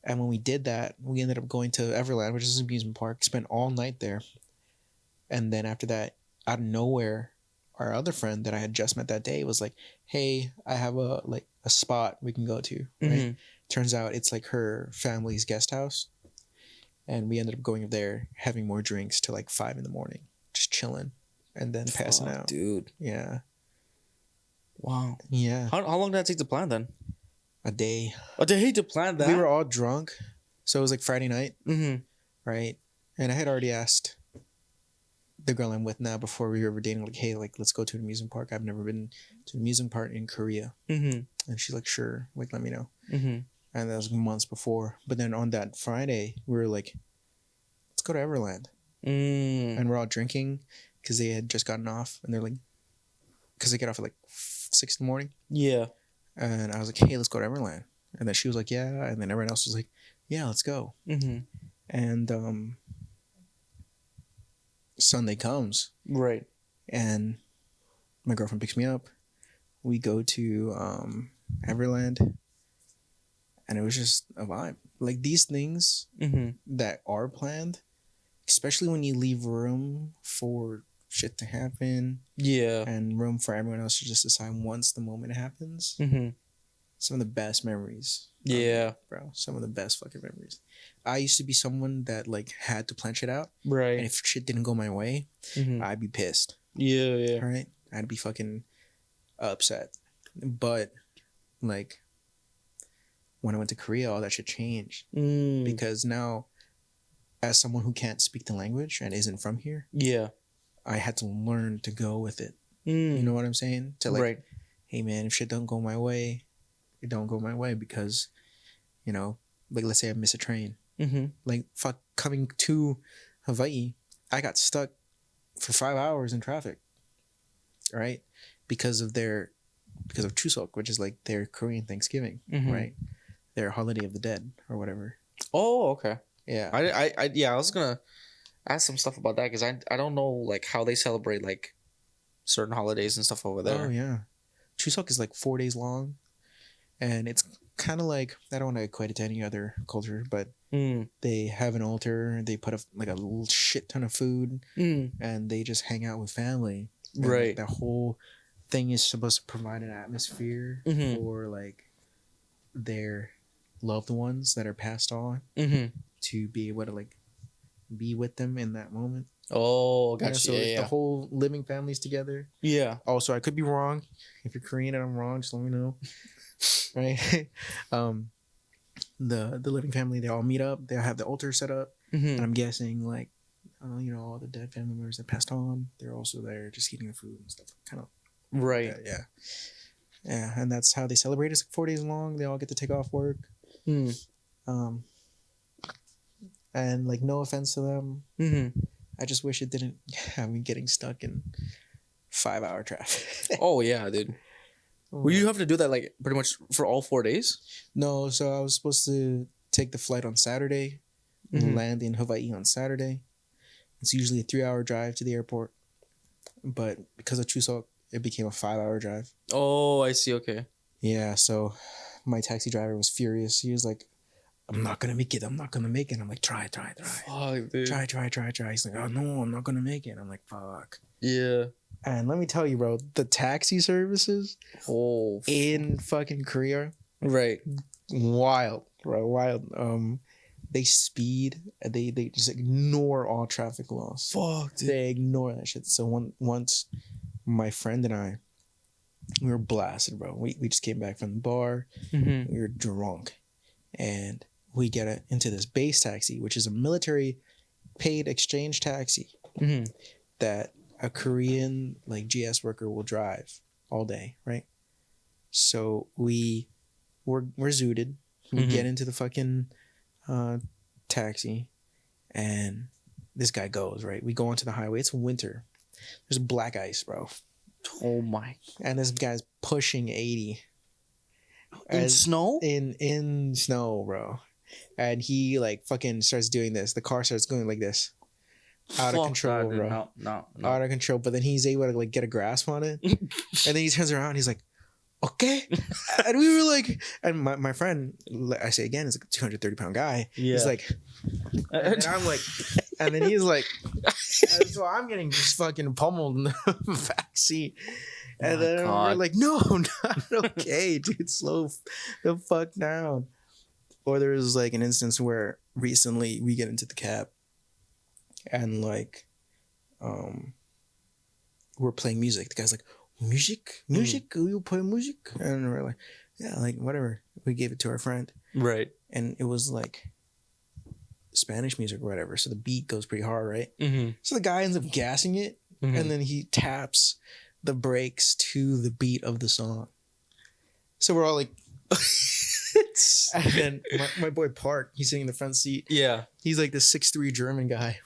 And when we did that, we ended up going to Everland, which is an amusement park, spent all night there. And then after that, out of nowhere, our other friend that I had just met that day was like, hey, I have a spot we can go to. Right? Turns out it's like her family's guest house. And we ended up going there, having more drinks till like 5 a.m, just chilling and then passing out. Dude. Yeah. Wow. Yeah. How long did that take to plan then? A day. Oh, they hate to plan that. We were all drunk. So it was like Friday night. Mm-hmm. Right? And I had already asked the girl I'm with now before we were ever dating, like, hey, like, let's go to an amusement park. I've never been to an amusement park in Korea. Mm-hmm. And she's like, sure, like, let me know. Mm-hmm. And that was months before. But then on that Friday, we were like, let's go to Everland. And we're all drinking because they had just gotten off. And they're like, because they get off at like 6 a.m. Yeah. And I was like, hey, let's go to Everland. And then she was like, yeah. And then everyone else was like, yeah, let's go. Mm-hmm. And Sunday comes. Right. And my girlfriend picks me up. We go to Everland. And it was just a vibe. Like, these things that are planned, especially when you leave room for shit to happen. Yeah. And room for everyone else to just decide once the moment happens. Some of the best memories. Yeah. Bro. Some of the best fucking memories. I used to be someone that, like, had to plan shit out. Right. And if shit didn't go my way, I'd be pissed. Yeah, yeah. Right? I'd be fucking upset. But, like, when I went to Korea, all that shit changed. Because now, as someone who can't speak the language and isn't from here, yeah, I had to learn to go with it. You know what I'm saying? To like, right. Hey man, if shit don't go my way, it don't go my way because, you know, like let's say I miss a train. Like fuck, coming to Hawaii, I got stuck for 5 hours in traffic. Right? Because of Chuseok, which is like their Korean Thanksgiving, right? Their holiday of the dead or whatever. Oh, okay. Yeah. I was gonna ask some stuff about that because I don't know like how they celebrate like certain holidays and stuff over there. Oh yeah, Chuseok is like 4 days long, and it's kind of like, I don't want to equate it to any other culture, but they have an altar, they put like a little shit ton of food, and they just hang out with family. Right. The whole thing is supposed to provide an atmosphere for like their loved ones that are passed on to be able to like be with them in that moment. Oh, gotcha. So the whole living families together. Yeah. Also, I could be wrong. If you're Korean and I'm wrong, just let me know. Right? The living family, they all meet up. They'll have the altar set up. And I'm guessing like, you know, all the dead family members that passed on, they're also there just eating the food and stuff. Kind of. Right. Yeah. Yeah. And that's how they celebrate. It's like 4 days long. They all get to take off work. And like, no offense to them. I just wish it didn't have me getting stuck in 5 hour traffic. Oh yeah, dude. Will you have to do that like pretty much for all 4 days? No, so I was supposed to take the flight on Saturday, land in Hawaii on Saturday. It's usually a 3 hour drive to the airport, but because of Chuseok, it became a 5 hour drive. Oh, I see. Okay. Yeah, so my taxi driver was furious. He was like, I'm not gonna make it. I'm not gonna make it. I'm like, try. Fuck, dude. Try. He's like, oh no, I'm not gonna make it. I'm like, fuck. Yeah. And let me tell you, bro, the taxi services in fucking Korea, right, wild, bro, wild. they speed. They just ignore all traffic laws. Fuck, They ignore that shit. So once my friend and I, we were blasted, bro. We just came back from the bar. Mm-hmm. We were drunk, and we get into this base taxi, which is a military paid exchange taxi Mm-hmm. that a Korean like GS worker will drive all day, right? So we're zooted. We Mhm. get into the fucking taxi, and this guy goes, right? We go onto the highway. It's winter. There's black ice, bro. Oh my! And this guy's pushing 80 In snow? in snow, bro. And he like fucking starts doing this. The car starts going like this. Out of Fuck control, that, dude. bro. No. Out of control. But then he's able to like get a grasp on it. And then he turns around, he's like, okay. And we were like, and my friend, I say again, is like a 230-pound guy. Yeah. He's like, and I'm like, and then he's like, and so I'm getting just fucking pummeled in the back seat. And My then we're God. like, no, not okay, dude. Slow the fuck down. Or there was like an instance where recently we get into the cab and like we're playing music. The guy's like, music? You play music? And we're like, yeah, like whatever. We gave it to our friend. Right. And it was like Spanish music or whatever. So the beat goes pretty hard, right? Mm-hmm. So the guy ends up gassing it, and then he taps the brakes to the beat of the song. So we're all like, and then my boy Park, he's sitting in the front seat. Yeah. He's like this 6'3" German guy.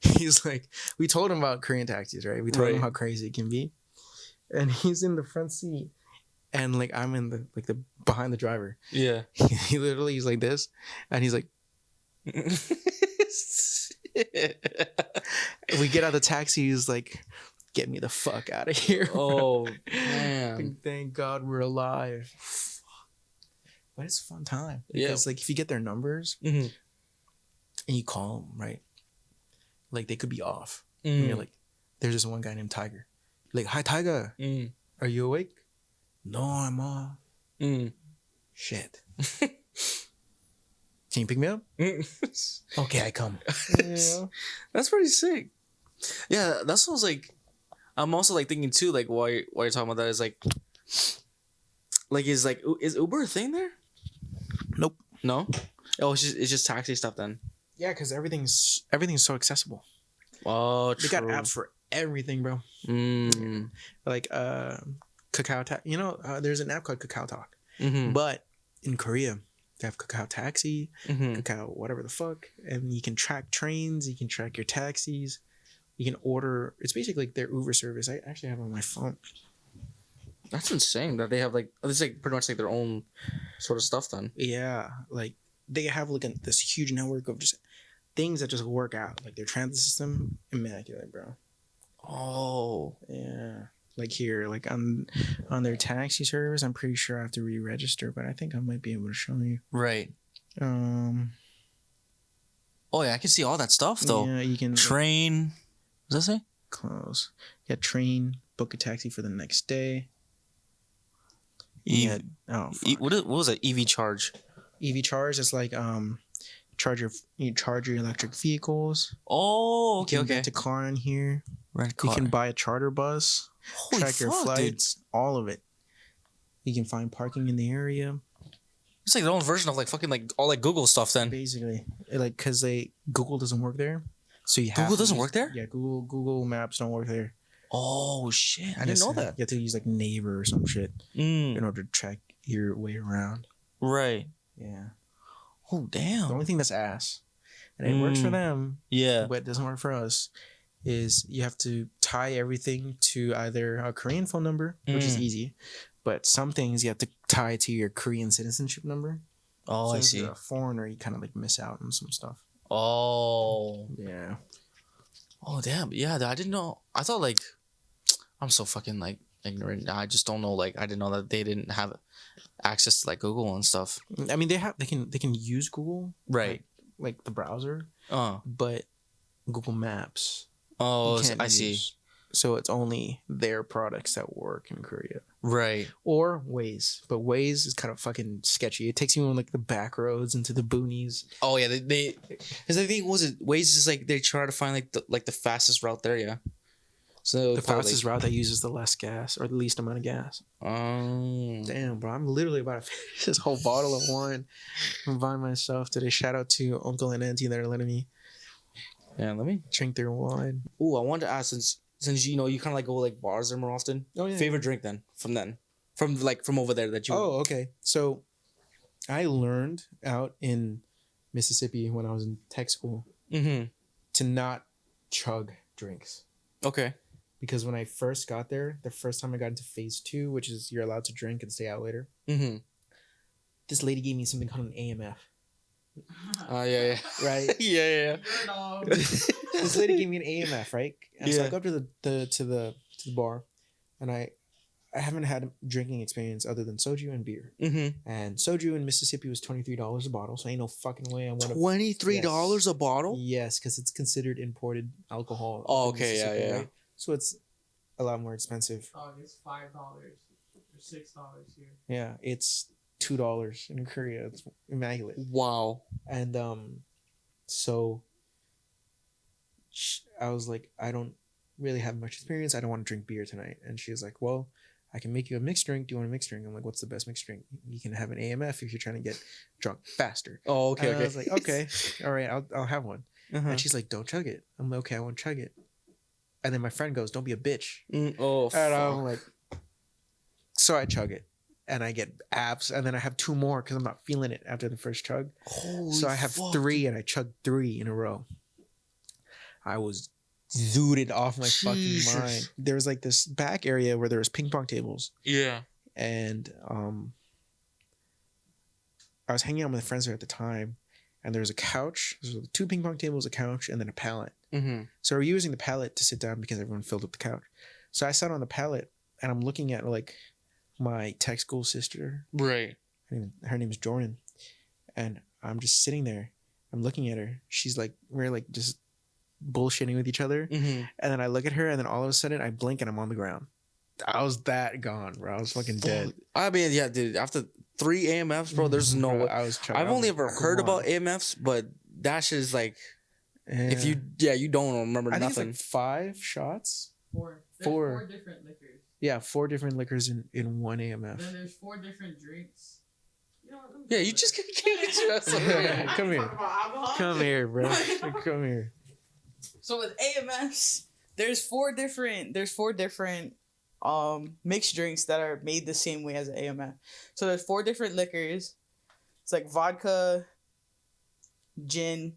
He's like, we told him about Korean taxis, right? We told him Right. how crazy it can be. And he's in the front seat. And like I'm in the behind the driver. Yeah. He literally is like this. And he's like, we get out of the taxi, he's like, get me the fuck out of here. Oh man. Thank God we're alive. But it's a fun time. Yeah. Because like if you get their numbers Mm-hmm. and you call them, right? Like they could be off. And you're like, there's this one guy named Tiger. Like, hi Tiger, are you awake? No, I'm off. Shit. Can you pick me up? Okay, I come. Yeah. That's pretty sick. Yeah, that's what I was like. I'm also like thinking too, like why you're talking about that is like is Uber a thing there? Nope. No. Oh, it's just taxi stuff then. Yeah, because everything's so accessible. Oh, They got apps for everything, bro. Like Kakao Talk. You know, there's an app called Kakao Talk. Mm-hmm. But in Korea, they have Kakao Taxi, Mm-hmm. Kakao whatever the fuck, and you can track trains, you can track your taxis, you can order. It's basically like their Uber service. I actually have it on my phone. That's insane that they have like it's like pretty much like their own sort of stuff then. Yeah, like they have like this huge network of just things that just work out. Like their transit system, immaculate, bro. Oh. Yeah. Like here, like on their taxi service, I'm pretty sure I have to re-register, but I think I might be able to show you. Right. Oh Oh yeah, I can see all that stuff though. yeah, you can Train. What does that say? close. Yeah, train, book a taxi for the next day. E- Yeah. Oh, fuck. what was it? EV charge. EV charge is like you charge your electric vehicles. Oh, You okay, can okay. rent a car in here. Rent You car. can buy a charter bus. Holy Track your fuck, dude. flights. All of it. You can find parking in the area. It's like their own version of like fucking like all like Google stuff then. Basically, like because Google doesn't work there, so you have Google to doesn't use- work there? Yeah, Google Maps don't work there. Oh shit! I didn't know that. You have to use like Naver or some shit Mm, in order to track your way around. right. Yeah. Oh The damn. only thing that's ass, and it works for Mm. them, Yeah. but it doesn't work for us, is you have to tie everything to either a Korean phone number, which is Mm. easy, but some things you have to tie to your Korean citizenship number. Oh, So I if see. you're a foreigner, you kind of like miss out on some stuff. Oh. Yeah. Oh damn. Yeah, I didn't know. I thought like I'm so fucking like ignorant. I just don't know. Like I didn't know that they didn't have access to like Google and stuff. I mean, they can use Google, Right. like the browser, Oh. but Google Maps. Oh, you can't I see. use. So it's only their products that work in Korea. Right. or Waze. But Waze is kind of fucking sketchy. It takes you on like the back roads into the boonies. Oh yeah, they because I think was it Waze is like they try to find like the fastest route there. Yeah. So The fastest route that uses the less gas or the least amount of gas. Damn, bro, I'm literally about to finish this whole bottle of wine and by myself today. Shout out to Uncle and Auntie that are letting me Yeah. Let me. drink their wine. Ooh, I wanted to ask since you know you kind of like go like bars there more often. Oh yeah. Favorite drink then from over there that you. Oh, okay. So I learned out in Mississippi when I was in tech school Mm-hmm. to not chug drinks. Okay. Because when I first got there, the first time I got into phase 2, which is you're allowed to drink and stay out later, Mm-hmm. this lady gave me something called an AMF. Yeah. Right? Yeah. This lady gave me an AMF, right? And so I Yeah. go up to the bar, and I haven't had a drinking experience other than soju and beer. Mm-hmm. And soju in Mississippi was $23 a bottle, so ain't no fucking way I want to. $23 a bottle. Yes, because it's considered imported alcohol. Oh, in okay, yeah, Mississippi, yeah. right? So it's a lot more expensive. Oh, it's $5 or $6 here. Yeah, it's $2 in Korea. It's immaculate. Wow. And so I was like, I don't really have much experience. I don't want to drink beer tonight. And she was like, well, I can make you a mixed drink. Do you want a mixed drink? I'm like, what's the best mixed drink? You can have an AMF if you're trying to get drunk faster. Oh, okay. And Okay. I was like, okay, all right, I'll have one. Uh-huh. And she's like, don't chug it. I'm like, okay, I won't chug it. And then my friend goes, don't be a bitch. Oh. And I'm Fuck. like, so I chug it. And I get abs. And then I have 2 more because I'm not feeling it after the first chug. Holy So I have fuck. 3 and I chugged 3 in a row. I was zooted off my fucking Jesus. mind. There was like this back area where there was ping pong tables. Yeah. And I was hanging out with friends there at the time. And there was a couch. There was 2 ping pong tables, a couch, and then a pallet. Mm-hmm. So we're using the pallet to sit down because everyone filled up the couch. So I sat on the pallet and I'm looking at like my tech school sister. Right. Her name is Jordan. And I'm just sitting there. I'm looking at her. She's like, we're like just bullshitting with each other. Mm-hmm. And then I look at her and then all of a sudden I blink and I'm on the ground. I was that gone, bro. I was fucking dead. I mean, yeah, dude. After 3 AMFs, bro, there's no Bro, way. I was I've only ever heard about AMFs, but that shit is like if you don't remember I think nothing. it's like 5 shots. 4. There's 4. 4 different liquors. Yeah, 4 different liquors in one AMF. Then there's 4 different drinks. You know what, let me Yeah, go you back. just get your ass over here. Come here. Talk about alcohol? Come here, bro. Come here. So with AMFs, there's 4 different mixed drinks that are made the same way as an AMF. So there's 4 different liquors. It's like vodka, gin,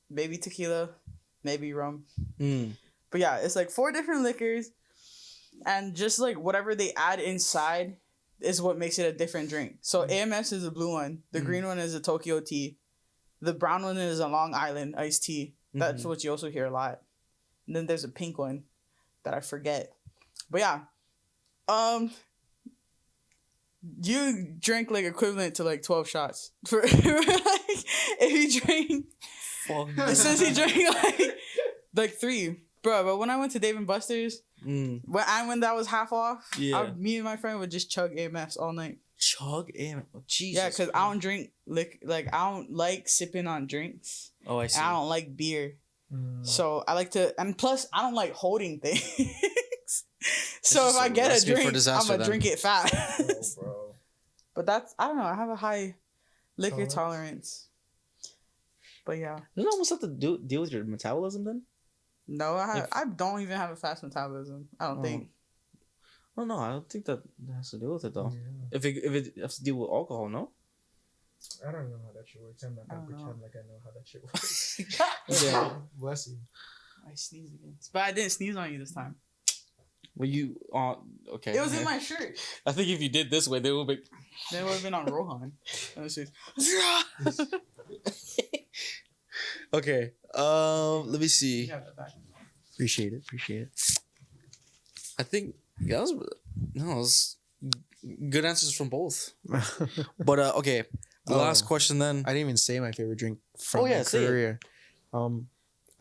maybe tequila, maybe rum. Mm. But yeah, it's like 4 different liquors, and just like whatever they add inside is what makes it a different drink. So AMS is the blue one, the green one is a Tokyo tea, the brown one is a Long Island iced tea. That's what you also hear a lot. And then there's a pink one that I forget. But yeah, you drink like equivalent to like 12 shots for like if you drink. Since he drank like 3, bro. But when I went to Dave and Buster's, when that was half off, Yeah. me and my friend would just chug AMFs all night. Chug AMF. Oh, Jesus. Yeah, because I don't drink I don't like sipping on drinks. Oh, I see. I don't like beer, so I like to. And plus, I don't like holding things. So just if I a get a recipe for drink, I'm disaster gonna then. drink it fast. bro. But that's I don't know. I have a high liquor Tolerance? tolerance. But yeah. Doesn't it almost have to deal with your metabolism then? No, I don't even have a fast metabolism. I don't think. Oh no, I don't think that has to do with it though. If it has to deal with alcohol, no. I don't know how that shit works. I'm not gonna pretend like I know how that shit works. Yeah. Bless you. I sneezed again. But I didn't sneeze on you this time. Well, you okay? It was in my shirt. I think if you did this way, they would be. They would have been on Rohan. Let me see. Okay. Let me see. You have that back. Appreciate it. I think that was good answers from both. But okay, the last question then. I didn't even say my favorite drink from Oh, yeah, say it. Korea.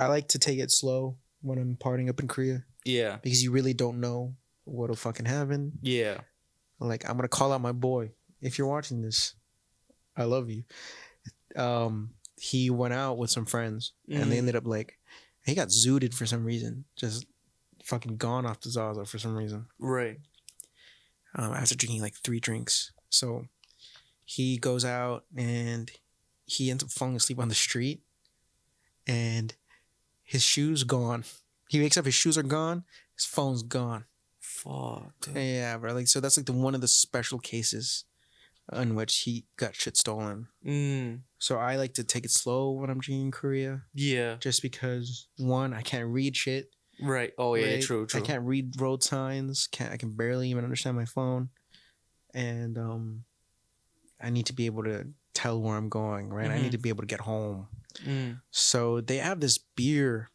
I like to take it slow when I'm partying up in Korea Yeah. because you really don't know what'll fucking happen. Yeah. Like, I'm gonna call out my boy. If you're watching this, I love you. He went out with some friends and they ended up like, he got zooted for some reason, just fucking gone off the Zaza for some reason. Right. After drinking like 3 drinks. So he goes out and he ends up falling asleep on the street, and his shoes gone. He wakes up, his shoes are gone, his phone's gone. Fuck. Dude. Yeah, bro. Like, so that's like the one of the special cases in which he got shit stolen. So I like to take it slow when I'm drinking in Korea, Yeah. just because, one, I can't read shit. Right. Oh yeah. right? True. I can't read road signs. I can barely even understand my phone, and I need to be able to tell where I'm going. Right. I need to be able to get home. So they have this beer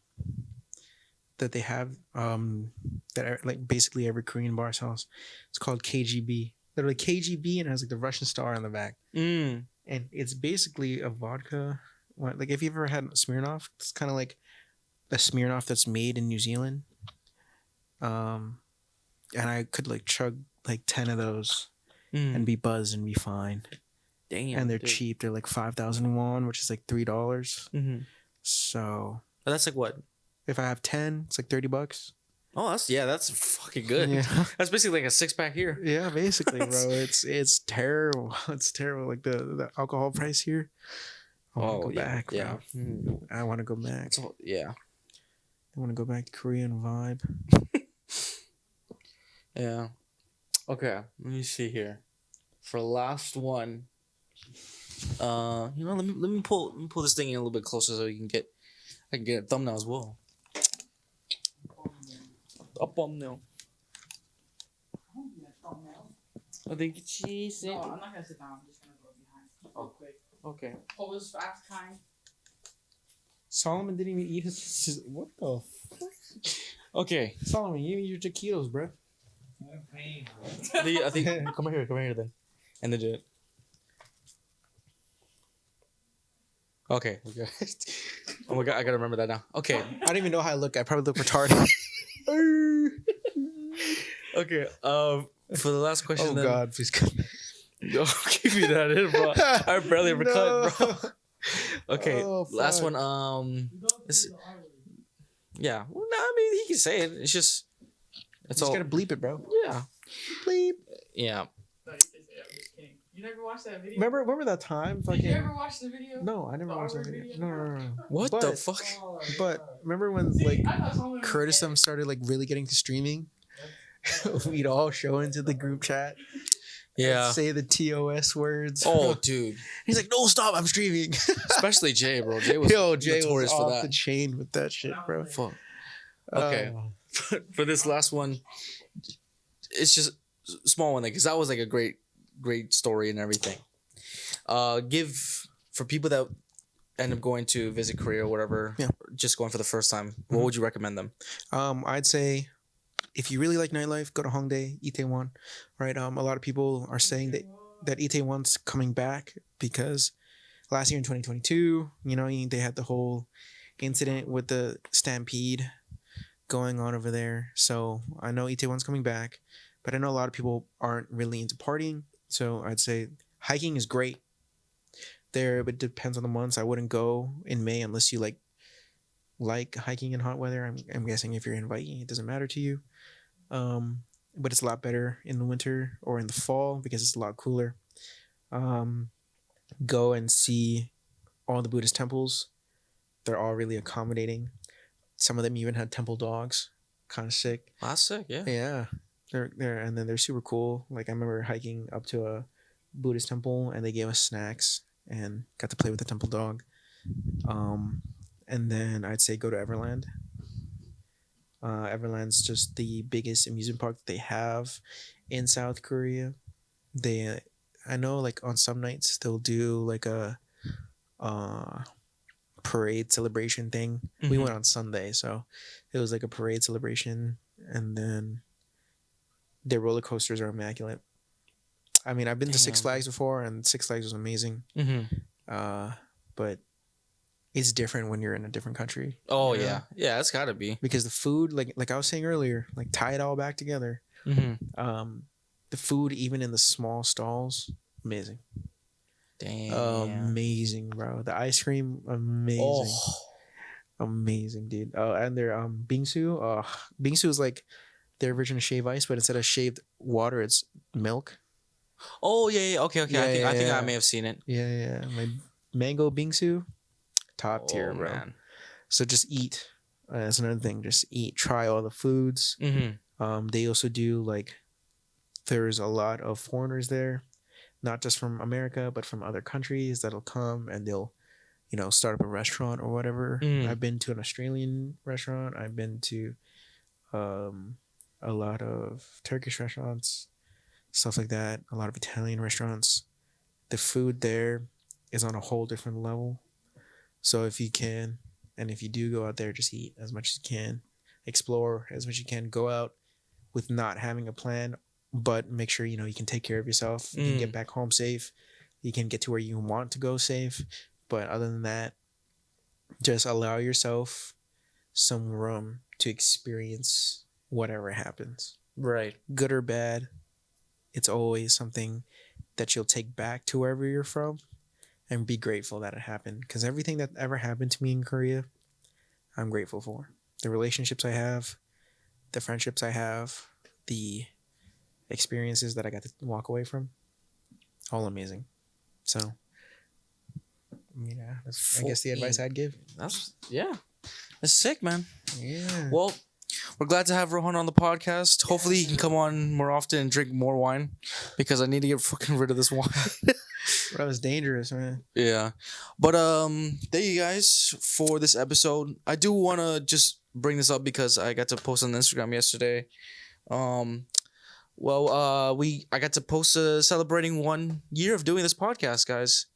that they have like basically every Korean bar sells. It's called KGB. They're like KGB, and it has like the Russian star on the back. And it's basically a vodka. Like, if you've ever had Smirnoff, it's kind of like a Smirnoff that's made in New Zealand. And I could like chug like 10 of those and be buzzed and be fine. Damn. And they're dude. cheap. They're like 5,000 won, which is like $3. So Oh, that's like what? if I have 10, it's like $30. Oh, that's fucking good. Yeah. That's basically like a 6-pack here. Yeah, basically, bro. It's terrible. It's terrible. Like the alcohol price here. I want to go back, bro. yeah. I want to go back. Yeah. I want to go back to Korean vibe. Yeah. Okay. Let me see here. For last one, let me pull this thing in a little bit closer so I can get a thumbnail as well. A thumbnail. I think cheese. No, I'm not gonna sit down. I'm just gonna go behind. Oh, quick. Okay. Pose fast, kind. Solomon didn't even eat his. What the fuck? Okay. Solomon, you eat your taquitos, bro. I think come here then, and then do it. Okay. Oh my god, I gotta remember that now. Okay. I don't even know how I look. I probably look retarded. Okay. For the last question. Oh then, God, please cut. Don't give me that in, bro. I barely ever cut, bro. Okay. Oh, last fuck. one. Yeah. Well, no, I mean he can say it. It's just. It's Just all. gotta bleep it, bro. Yeah. Bleep. Yeah. No, you can say I'm just kidding. You never watched that video? Remember that time? Did Fucking. you ever watch the video? No, I never The watched that R-word video. video? No. What But- the fuck? Oh, But remember when See, like I thought someone would Curtis get it. started like really getting to streaming? We'd all show into the group chat. Yeah. Say the TOS words. Oh, dude. He's like, no, stop! I'm streaming. Especially Jay, bro. Jay was Yo, Jay was notorious for off that. the chain with that shit, bro. Fuck. Okay. For this last one, it's just a small one, because that was like a great story and everything. Give for people that end up going to visit Korea or whatever, Yeah. just going for the first time. What would you recommend them? I'd say if you really like nightlife, go to Hongdae, Itaewon. Right. A lot of people are saying that Itaewon's coming back because last year in 2022, they had the whole incident with the stampede going on over there. So I know Itaewon's coming back, but I know a lot of people aren't really into partying. So I'd say hiking is great there, but it depends on the months. I wouldn't go in May unless you like hiking in hot weather. I'm guessing if you're in Hawaii, it doesn't matter to you. But it's a lot better in the winter or in the fall because it's a lot cooler. Go and see all the Buddhist temples. They're all really accommodating. Some of them even had temple dogs. Kind of sick. That's sick, yeah. Yeah. They're and then they're super cool. Like I remember hiking up to a Buddhist temple and they gave us snacks and got to play with the temple dog. And then I'd say go to Everland. Everland's just the biggest amusement park that they have in South Korea. I know like on some nights they'll do like a parade celebration thing. We Mhm. went on Sunday, so it was like a parade celebration, and then their roller coasters are immaculate. I mean, I've been to Six Damn. Flags before, and Six Flags was amazing. But it's different when you're in a different country Oh, Yeah. yeah. Yeah, it's gotta be. because the food, like I was saying earlier, like tie it all back together. Mm-hmm. The food, even in the small stalls, amazing. Damn. Amazing, bro. The ice cream, amazing. Oh. Amazing, dude. Oh, and their bingsu. Bingsu is like their version of shave ice, but instead of shaved water, it's milk. Oh yeah. Okay. Yeah, I think I yeah. may have seen it. Yeah. My mango bingsu, top tier, Oh, bro. man. So just eat. That's another thing. Just eat. Try all the foods. Mm-hmm. They also do like. There's a lot of foreigners there, not just from America, but from other countries that'll come and they'll, start up a restaurant or whatever. Mm. I've been to an Australian restaurant. I've been to a lot of Turkish restaurants, stuff like that. A lot of Italian restaurants. The food there is on a whole different level. So if you can, and if you do go out there, just eat as much as you can, explore as much as you can, go out with not having a plan, but make sure you can take care of yourself. You can get back home safe. You can get to where you want to go safe. But other than that, just allow yourself some room to experience whatever happens. Right. Good or bad, it's always something that you'll take back to wherever you're from and be grateful that it happened. Because everything that ever happened to me in Korea, I'm grateful for. The relationships I have, the friendships I have, the experiences that I got to walk away from, all amazing. So, yeah, that's, I guess the advice I'd give. That's sick, man. Yeah. Well, we're glad to have Rohan on the podcast. Hopefully, he can come on more often and drink more wine because I need to get fucking rid of this wine. That was dangerous, man. Yeah, but thank you guys for this episode. I do want to just bring this up because I got to post on Instagram yesterday. I got to post celebrating 1 year of doing this podcast, guys.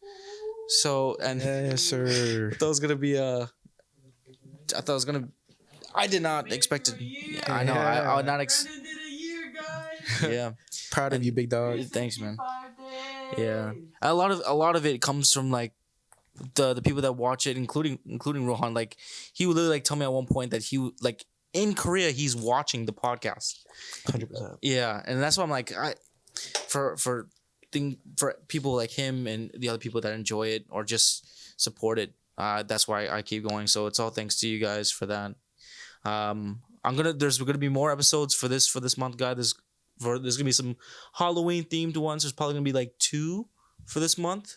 So, and Yes, sir. I thought it was gonna. I did not expect it. Yeah, I know. I would not. Brandon did a year, guys. Yeah. Proud of you, big dog. Thanks, man. 65 days. Yeah. A lot of it comes from like the people that watch it, including Rohan. Like he would literally like tell me at one point that he like in Korea he's watching the podcast. 100%. Yeah, and that's why I'm like for people like him and the other people that enjoy it or just support it. That's why I keep going. So it's all thanks to you guys for that. There's gonna be more episodes for this month, guys. There's gonna be some Halloween themed ones. There's probably gonna be like 2 for this month.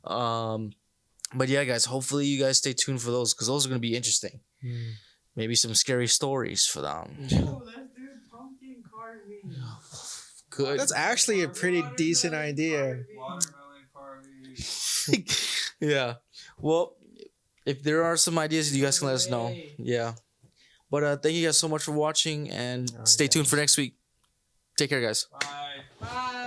But yeah, guys, hopefully you guys stay tuned for those because those are gonna be interesting. Maybe some scary stories for them. Oh, let's do pumpkin carving. Good. That's actually a pretty decent idea. Watermelon carving. Yeah. Well, if there are some ideas, you guys can let us know. Yeah. But thank you guys so much for watching and All right, stay tuned guys. for next week. Take care, guys. Bye. Bye.